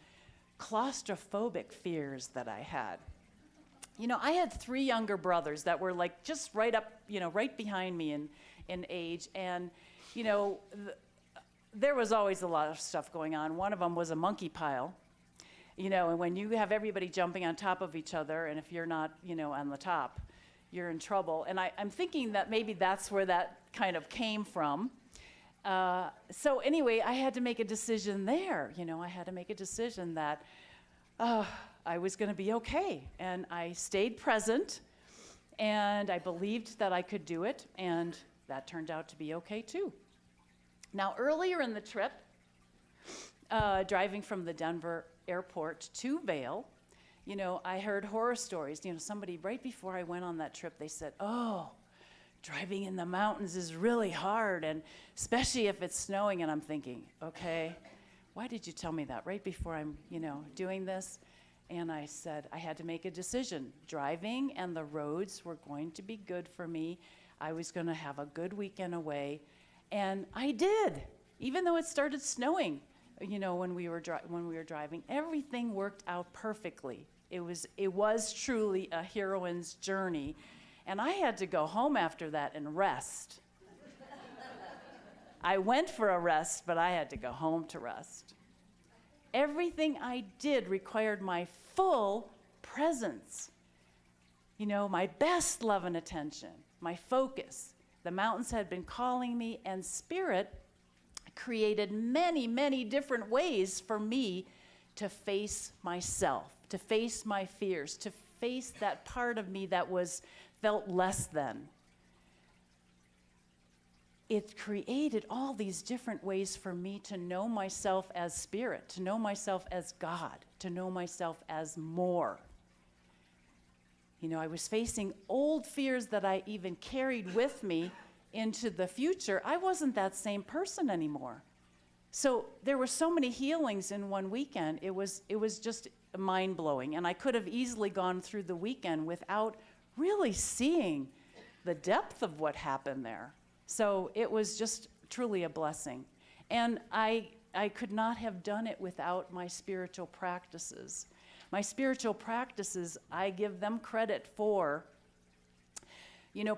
claustrophobic fears that I had. I had 3 younger brothers that were like just right up, right behind me in age. And, there was always a lot of stuff going on. One of them was a monkey pile. And when you have everybody jumping on top of each other, and if you're not, on the top, you're in trouble. And I'm thinking that maybe that's where that kind of came from. So anyway, I had to make a decision there. I had to make a decision that I was going to be okay. And I stayed present, and I believed that I could do it, and that turned out to be okay too. Now, earlier in the trip, driving from the Denver airport to Vail, I heard horror stories. Somebody, right before I went on that trip, they said, oh, driving in the mountains is really hard, and especially if it's snowing. And I'm thinking, okay, why did you tell me that right before I'm, doing this? And I said I had to make a decision. Driving and the roads were going to be good for me. I was going to have a good weekend away, and I did. Even though it started snowing, when we were driving, everything worked out perfectly. It was truly a heroine's journey, and I had to go home after that and rest. I went for a rest, but I had to go home to rest. Everything I did required my full presence. My best love and attention, my focus. The mountains had been calling me, and Spirit created many, many different ways for me to face myself, to face my fears, to face that part of me that felt less than. It created all these different ways for me to know myself as Spirit, to know myself as God, to know myself as more. I was facing old fears that I even carried with me into the future. I wasn't that same person anymore. So there were so many healings in one weekend. It was just mind-blowing. And I could have easily gone through the weekend without really seeing the depth of what happened there. So it was just truly a blessing. And I could not have done it without my spiritual practices. My spiritual practices, I give them credit for,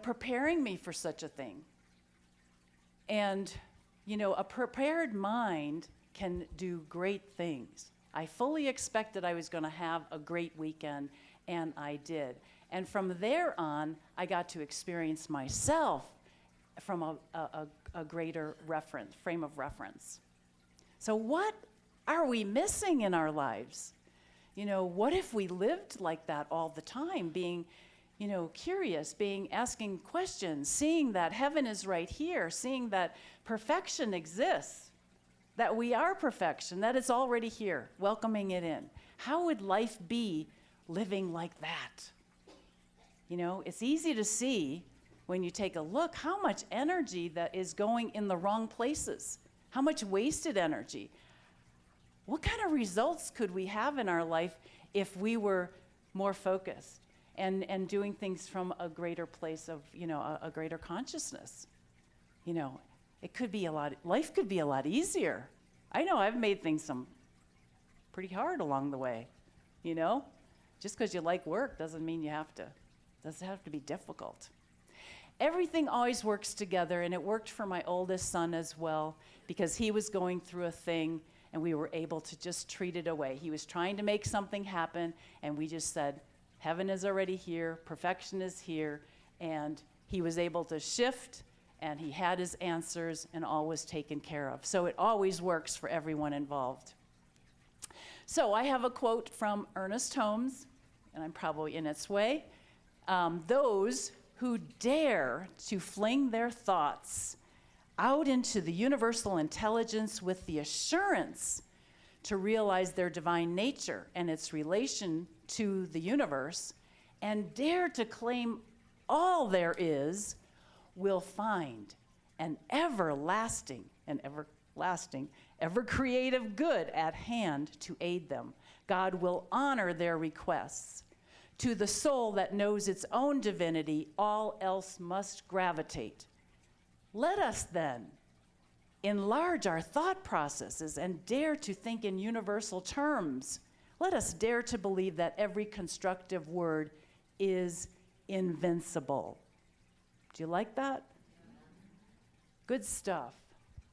preparing me for such a thing. And, a prepared mind can do great things. I fully expected I was going to have a great weekend, and I did. And from there on, I got to experience myself from a greater frame of reference. So what are we missing in our lives? What if we lived like that all the time, being, curious, asking questions, seeing that heaven is right here, seeing that perfection exists, that we are perfection, that it's already here, welcoming it in. How would life be living like that? It's easy to see when you take a look how much energy that is going in the wrong places, how much wasted energy. What kind of results could we have in our life if we were more focused and doing things from a greater place of, a greater consciousness? It could be life could be a lot easier. I know I've made things pretty hard along the way, Just because you like work doesn't mean doesn't have to be difficult. Everything always works together, and it worked for my oldest son as well, because he was going through a thing, and we were able to just treat it away. He was trying to make something happen, and we just said, heaven is already here, perfection is here, and he was able to shift, and he had his answers, and all was taken care of. So it always works for everyone involved. So I have a quote from Ernest Holmes, and I'm probably in its way. Those who dare to fling their thoughts out into the universal intelligence with the assurance to realize their divine nature and its relation to the universe, and dare to claim all there is, will find an everlasting, ever creative good at hand to aid them. God will honor their requests. To the soul that knows its own divinity, all else must gravitate. Let us then enlarge our thought processes and dare to think in universal terms. Let us dare to believe that every constructive word is invincible. Do you like that? Good stuff.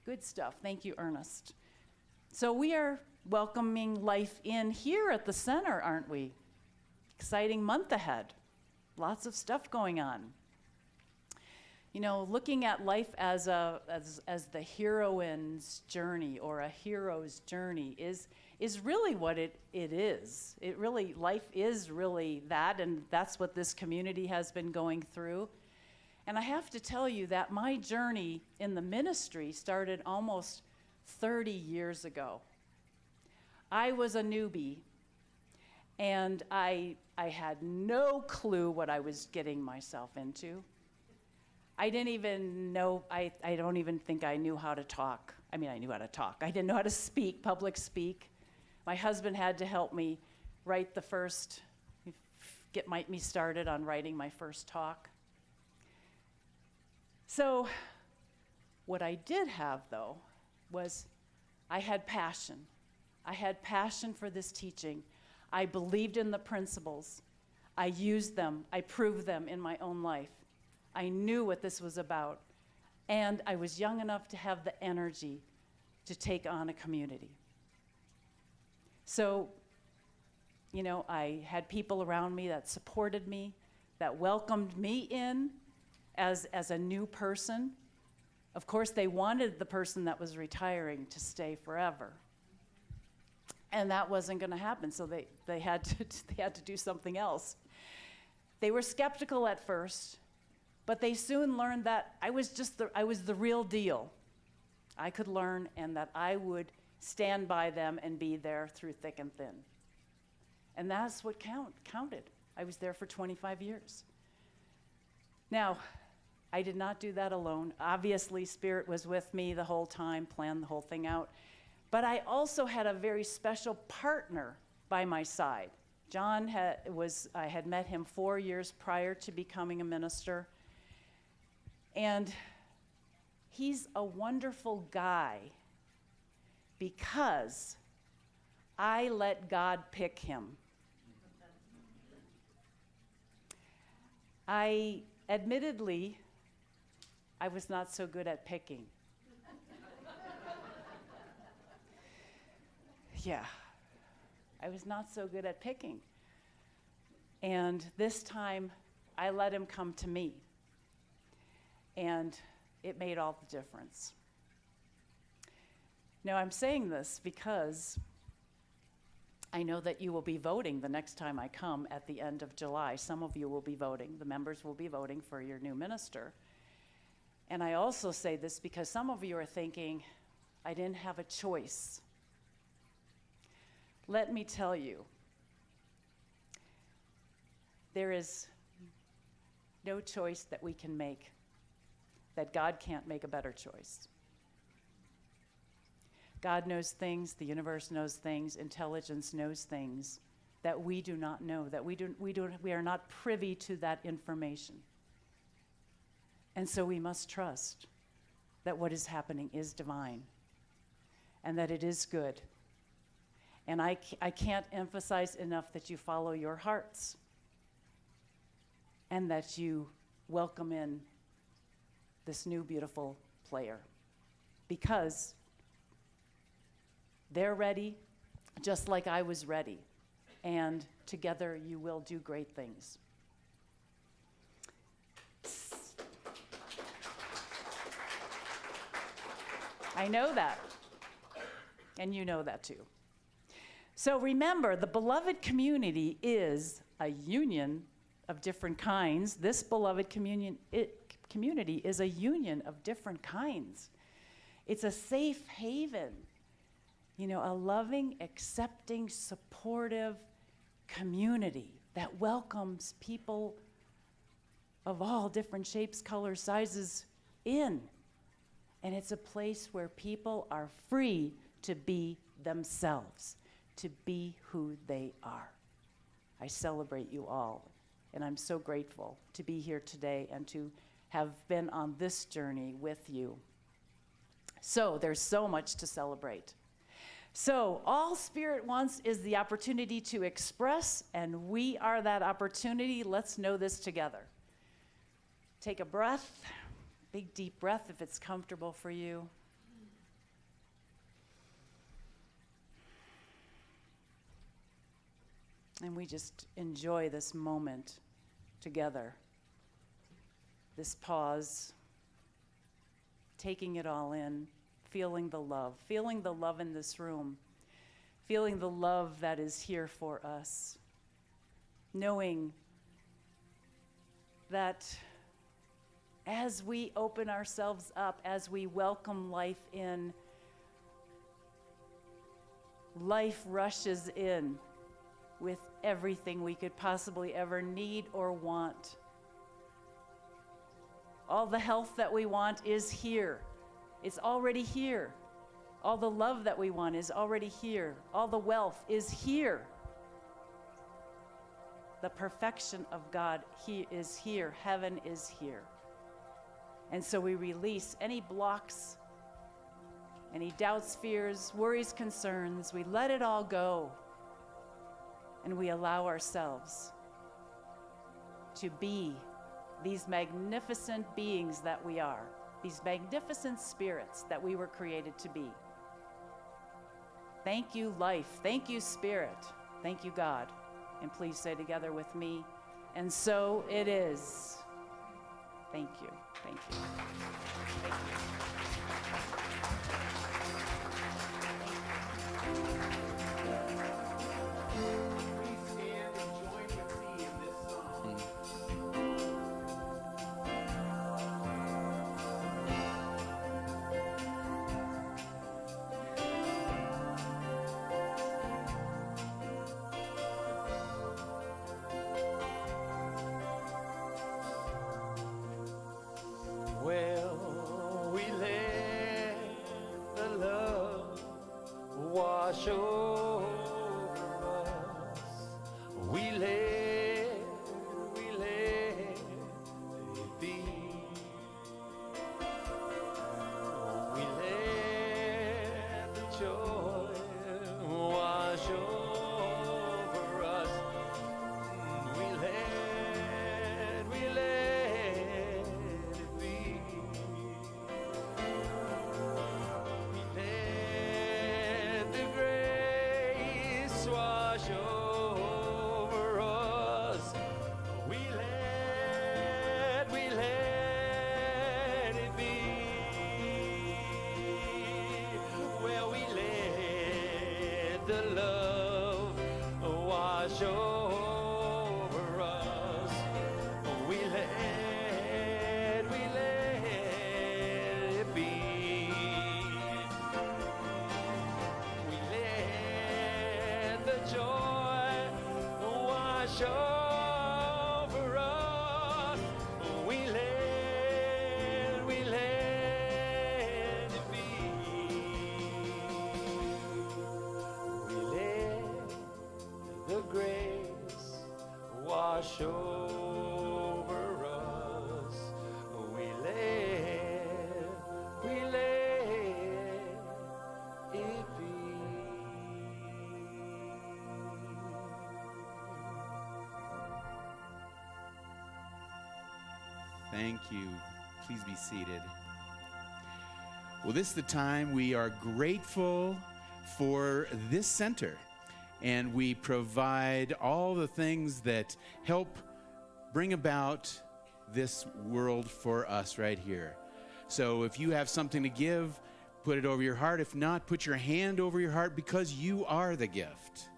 Good stuff. Thank you, Ernest. So we are welcoming life in here at the center, aren't we? Exciting month ahead. Lots of stuff going on. Looking at life as the heroine's journey or a hero's journey is really what it is. Life is really that, and that's what this community has been going through. And I have to tell you that my journey in the ministry started almost 30 years ago. I was a newbie, and I had no clue what I was getting myself into. I didn't even know, I don't even think I knew how to talk. I mean, I knew how to talk. I didn't know how to speak, public speak. My husband had to help me write get me started on writing my first talk. So what I did have, though, was I had passion. I had passion for this teaching. I believed in the principles. I used them. I proved them in my own life. I knew what this was about. And I was young enough to have the energy to take on a community. So, you know, I had people around me that supported me, that welcomed me in as a new person. Of course, they wanted the person that was retiring to stay forever. And that wasn't going to happen, so they had to do something else. They were skeptical at first, but they soon learned that I was the real deal. I could learn, and that I would stand by them and be there through thick and thin. And that's what counted. I was there for 25 years. Now, I did not do that alone. Obviously, Spirit was with me the whole time, planned the whole thing out. But I also had a very special partner by my side. John I had met him 4 years prior to becoming a minister. And he's a wonderful guy because I let God pick him. Admittedly, I was not so good at picking. Yeah, I was not so good at picking. And this time, I let him come to me. And it made all the difference. Now, I'm saying this because I know that you will be voting the next time I come at the end of July. Some of you will be voting. The members will be voting for your new minister. And I also say this because some of you are thinking, I didn't have a choice. Let me tell you, there is no choice that we can make that God can't make a better choice. God knows things, the universe knows things, intelligence knows things that we do not know, that we are not privy to that information. And so we must trust that what is happening is divine and that it is good. And I can't emphasize enough that you follow your hearts and that you welcome in this new beautiful player because they're ready just like I was ready. And together you will do great things. I know that. And you know that too. So remember, the beloved community is a union of different kinds. This beloved community is a union of different kinds. It's a safe haven, a loving, accepting, supportive community that welcomes people of all different shapes, colors, sizes in. And it's a place where people are free to be themselves, to be who they are. I celebrate you all, and I'm so grateful to be here today and to have been on this journey with you. So there's so much to celebrate. So all Spirit wants is the opportunity to express, and we are that opportunity. Let's know this together. Take a breath, big deep breath if it's comfortable for you. And we just enjoy this moment together. This pause, taking it all in, feeling the love in this room, feeling the love that is here for us, knowing that as we open ourselves up, as we welcome life in, life rushes in with everything we could possibly ever need or want. All the health that we want is here. It's already here. All the love that we want is already here. All the wealth is here. The perfection of God, He is here. Heaven is here. And so we release any blocks, any doubts, fears, worries, concerns. We let it all go. And we allow ourselves to be these magnificent beings that we are, these magnificent spirits that we were created to be. Thank you, life. Thank you, Spirit. Thank you, God. And please say together with me, and so it is. Thank you. Thank you. Thank you. Please stand and join with me in this song. Well, we let the love wash over us. We let it be. We let the joy wash over us. We let it be. We let the grace wash over us. We let it be. Well, we let the love wash over us. We let it be. We let the joy wash over us. We let it be. We let the grace wash over us. We let it be. Thank you. Please be seated. Well, this is the time we are grateful for this center, and we provide all the things that help bring about this world for us right here. So if you have something to give, put it over your heart. If not, put your hand over your heart, because you are the gift.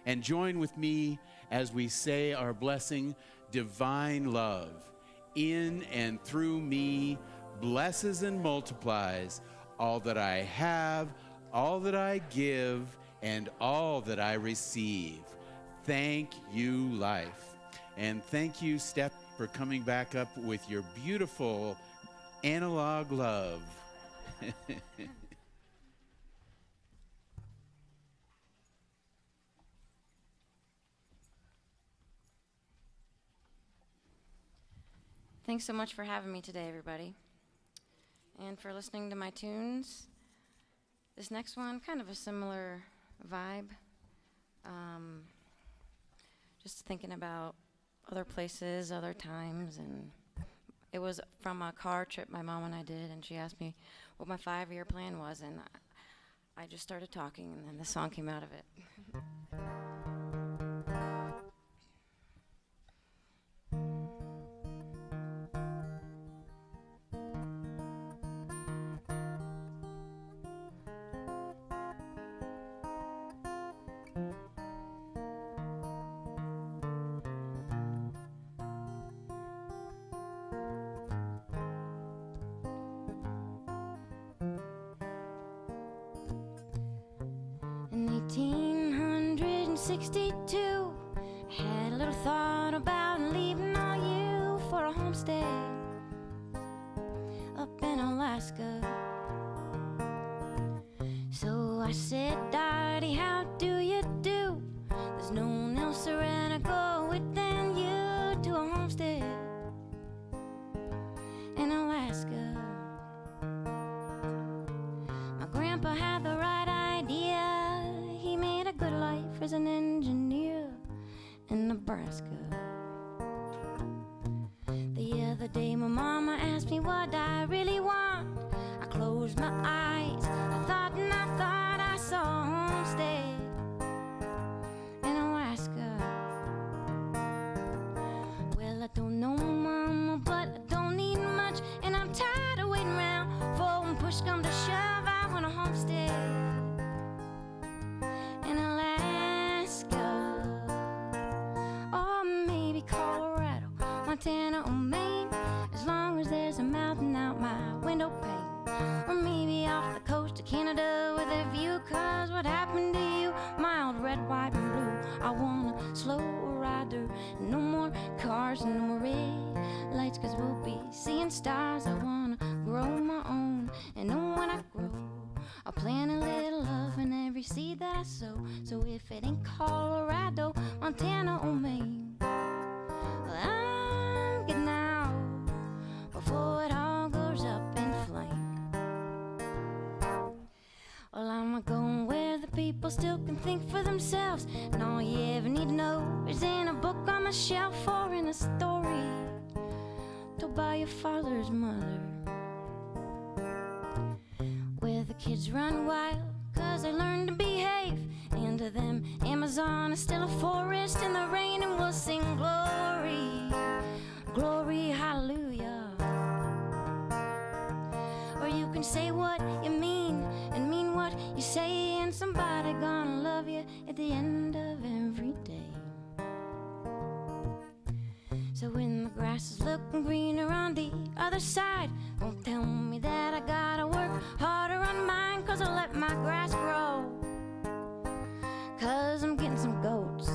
And join with me as we say our blessing. Divine love in and through me blesses and multiplies all that I have, all that I give, and all that I receive. Thank you, life. And thank you, Steph, for coming back up with your beautiful analog love. Thanks so much for having me today, everybody, and for listening to my tunes. This next one, kind of a similar vibe. Just thinking about other places, other times, and it was from a car trip my mom and I did, and she asked me what my 5-year plan was, and I just started talking, and then the song came out of it. In 1862, had a little thought about leaving all you for a homestead. Alaska. So I said, Daddy, how do you do? There's no one else around to go with than you to a homestead in Alaska. My grandpa had the right idea. He made a good life as an engineer in Nebraska. The other day my mama asked me what I really want. I closed my eyes, I thought I saw a homestead in Alaska. Well, I don't know mama, but I don't need much, and I'm tired of waiting around for when push come to shove. I want a homestead in Alaska, or maybe Colorado, Montana, or Maine, as long as there's a mountain out my window pane. Or maybe off the coast of Canada with a view, 'cause what happened to you, mild red, white, and blue? I want a slow rider, no more cars, no more red lights, 'cause we'll be seeing stars. I wanna grow my own, and know when I grow, I'll plant a little love in every seed that I sow. So if it ain't Colorado, Montana, or Maine, well, I'm getting out before it all goes up in flame. Well, I'm going where the people still can think for themselves, and all you ever need to know is in a book on my shelf or in a story told by your father's mother, where the kids run wild 'cause they learn to behave, and to them Amazon is still a forest in the rain, and we'll sing glory, glory, hallelujah. Or you can say what you mean and mean what you say, and somebody gonna love you at the end of every day. So when the grass is looking greener on the other side, don't tell me that I gotta work harder on mine, 'cause I let my grass grow, 'cause I'm getting some goats.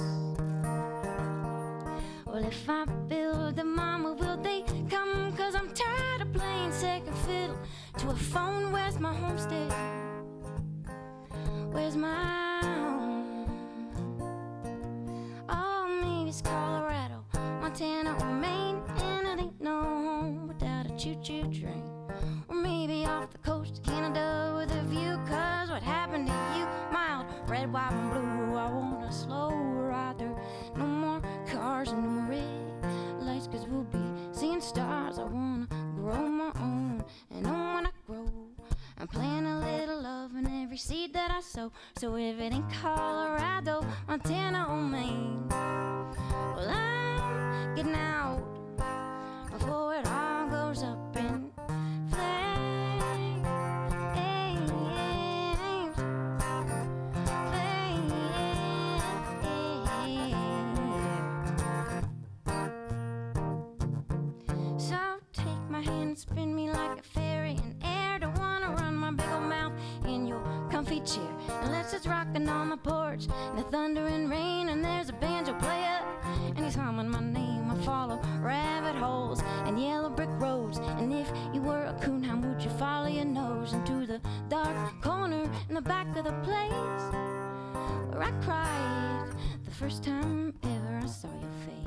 Well, if I build a mama, will they come? 'Cause I'm tired of playing second fiddle to a phone. Where's my homestead? Where's my home? Oh, maybe it's Colorado, Montana, or Maine, and it ain't no home without a choo-choo train. Or maybe off the coast of Canada with a view, 'cause what happened to you, mild red, white, and blue? I want a slow rider, no more cars and no more red lights, 'cause we'll be seeing stars. I wanna grow my own, and know when I grow, and plant a little love in every seed that I sow. So if it ain't Colorado, Montana, or Maine, well, I'm getting out before it all goes up in flames. So take my hand and spin me like a fairy in air. Don't wanna run my big old mouth in your comfy chair, unless it's rocking on the porch in the thunder and rain, and there's a banjo player and he's humming my name. I follow rabbit holes and yellow brick roads, and if you were a coon, how would you follow your nose into the dark corner in the back of the place where I cried the first time ever I saw your face?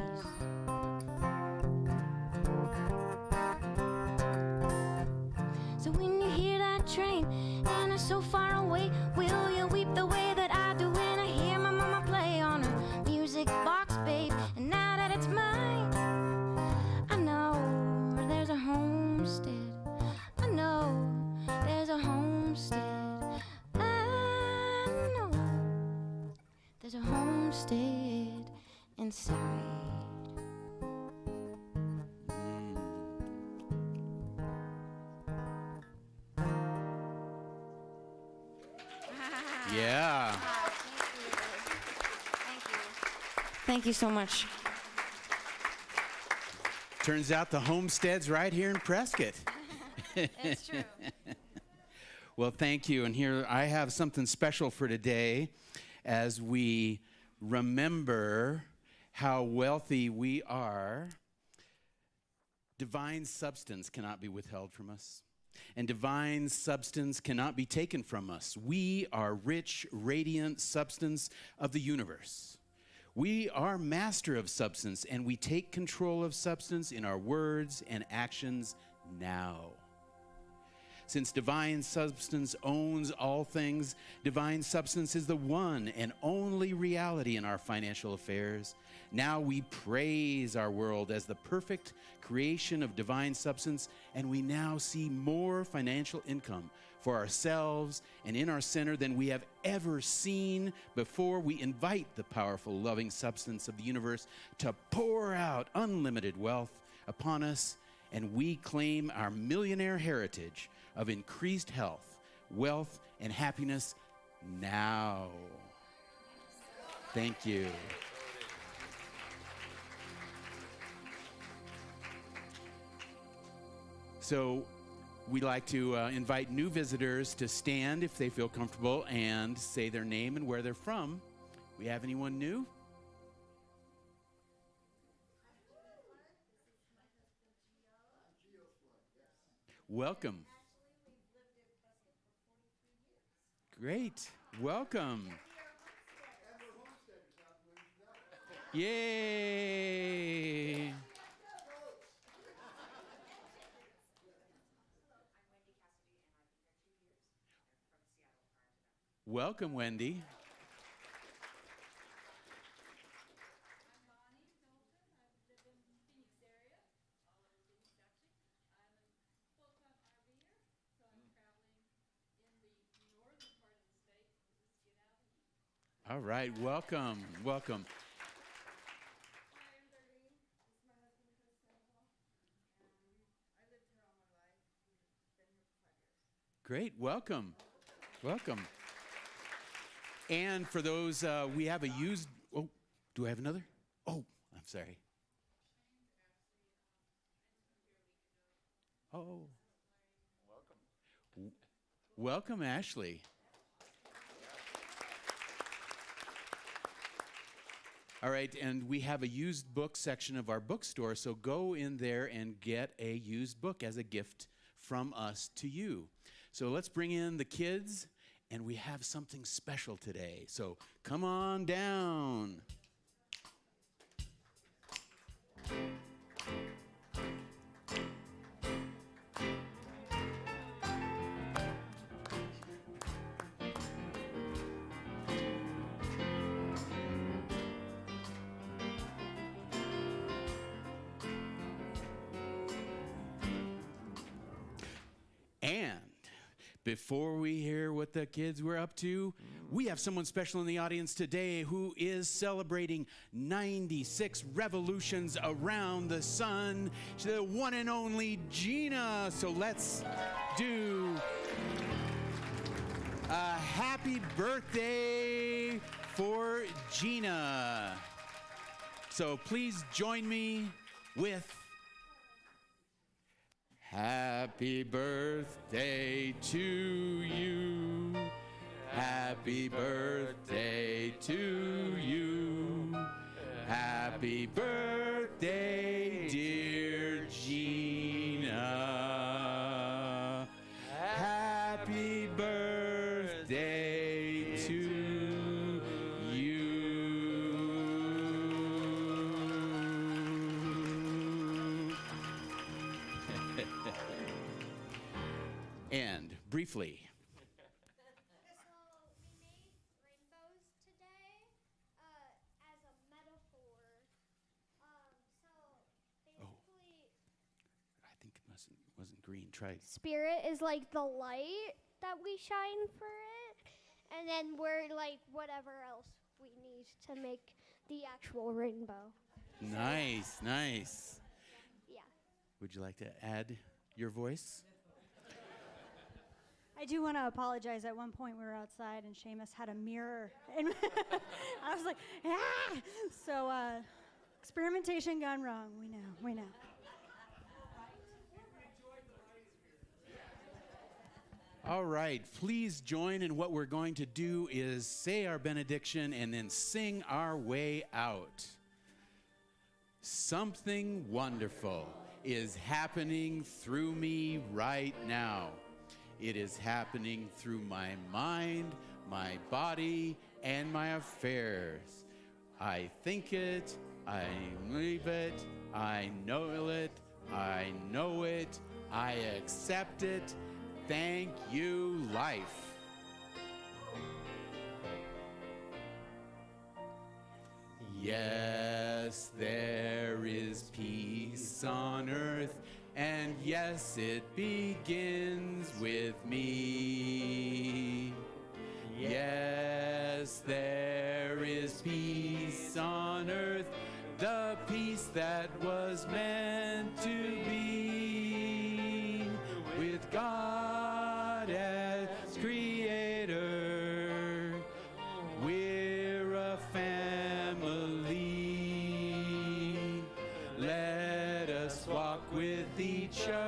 So when you hear that train and it's so far away, will you weep the way that I do when I hear my mama play on her music box, babe? And now that it's mine, I know there's a homestead. I know there's a homestead. I know there's a homestead inside. Yeah. Thank you so much. Turns out the homestead's right here in Prescott. It's true. Well, thank you. And here I have something special for today as we remember how wealthy we are. Divine substance cannot be withheld from us. and divine substance cannot be taken from us. We are rich, radiant substance of the universe. We are master of substance, and we take control of substance in our words and actions now. Since divine substance owns all things, divine substance is the one and only reality in our financial affairs. Now we praise our world as the perfect creation of divine substance, and we now see more financial income for ourselves and in our center than we have ever seen before. We invite the powerful, loving substance of the universe to pour out unlimited wealth upon us, and we claim our millionaire heritage of increased health, wealth, and happiness now. Thank you. So we'd like to invite new visitors to stand if they feel comfortable and say their name and where they're from. We have anyone new? Welcome. Great. Welcome. Yay. Welcome, Wendy. All right, welcome, welcome. Hi, I'm Darlene. This is my husband, Chris Sandoval. I lived here all my life. We've been here for 5 years. Great, welcome, welcome. And for those, we have a used, oh, do I have another? Oh, I'm sorry. Oh. Welcome. Welcome, Ashley. All right, and we have a used book section of our bookstore, so go in there and get a used book as a gift from us to you. So let's bring in the kids, and we have something special today. So come on down. And before we hear what the kids were up to, we have someone special in the audience today who is celebrating 96 revolutions around the sun. She's the one and only Gina. So let's do a happy birthday for Gina. So please join me with happy birthday to you. Happy birthday to you. Happy birthday, dear Gina. Happy birthday to you. And briefly, So we made rainbows today as a metaphor. So basically, I think it wasn't green. Try. spirit is like the light that we shine for it, and then we're like whatever else we need to make the actual rainbow. Nice, nice. Yeah. Would you like to add your voice? I do want to apologize. At one point, we were outside and Seamus had a mirror, and I was like, ah! So, experimentation gone wrong. We know, we know. All right, please join in what we're going to do is say our benediction and then sing our way out. Something wonderful is happening through me right now. It is happening through my mind, my body, and my affairs. I think it, I believe it, I know it, I know it, I accept it. Thank you, life. Yes, there is peace on earth, and yes, it begins with me. Yes, there is peace on earth, the peace that was meant to be, with God as creator. We're a family. Let us walk with each other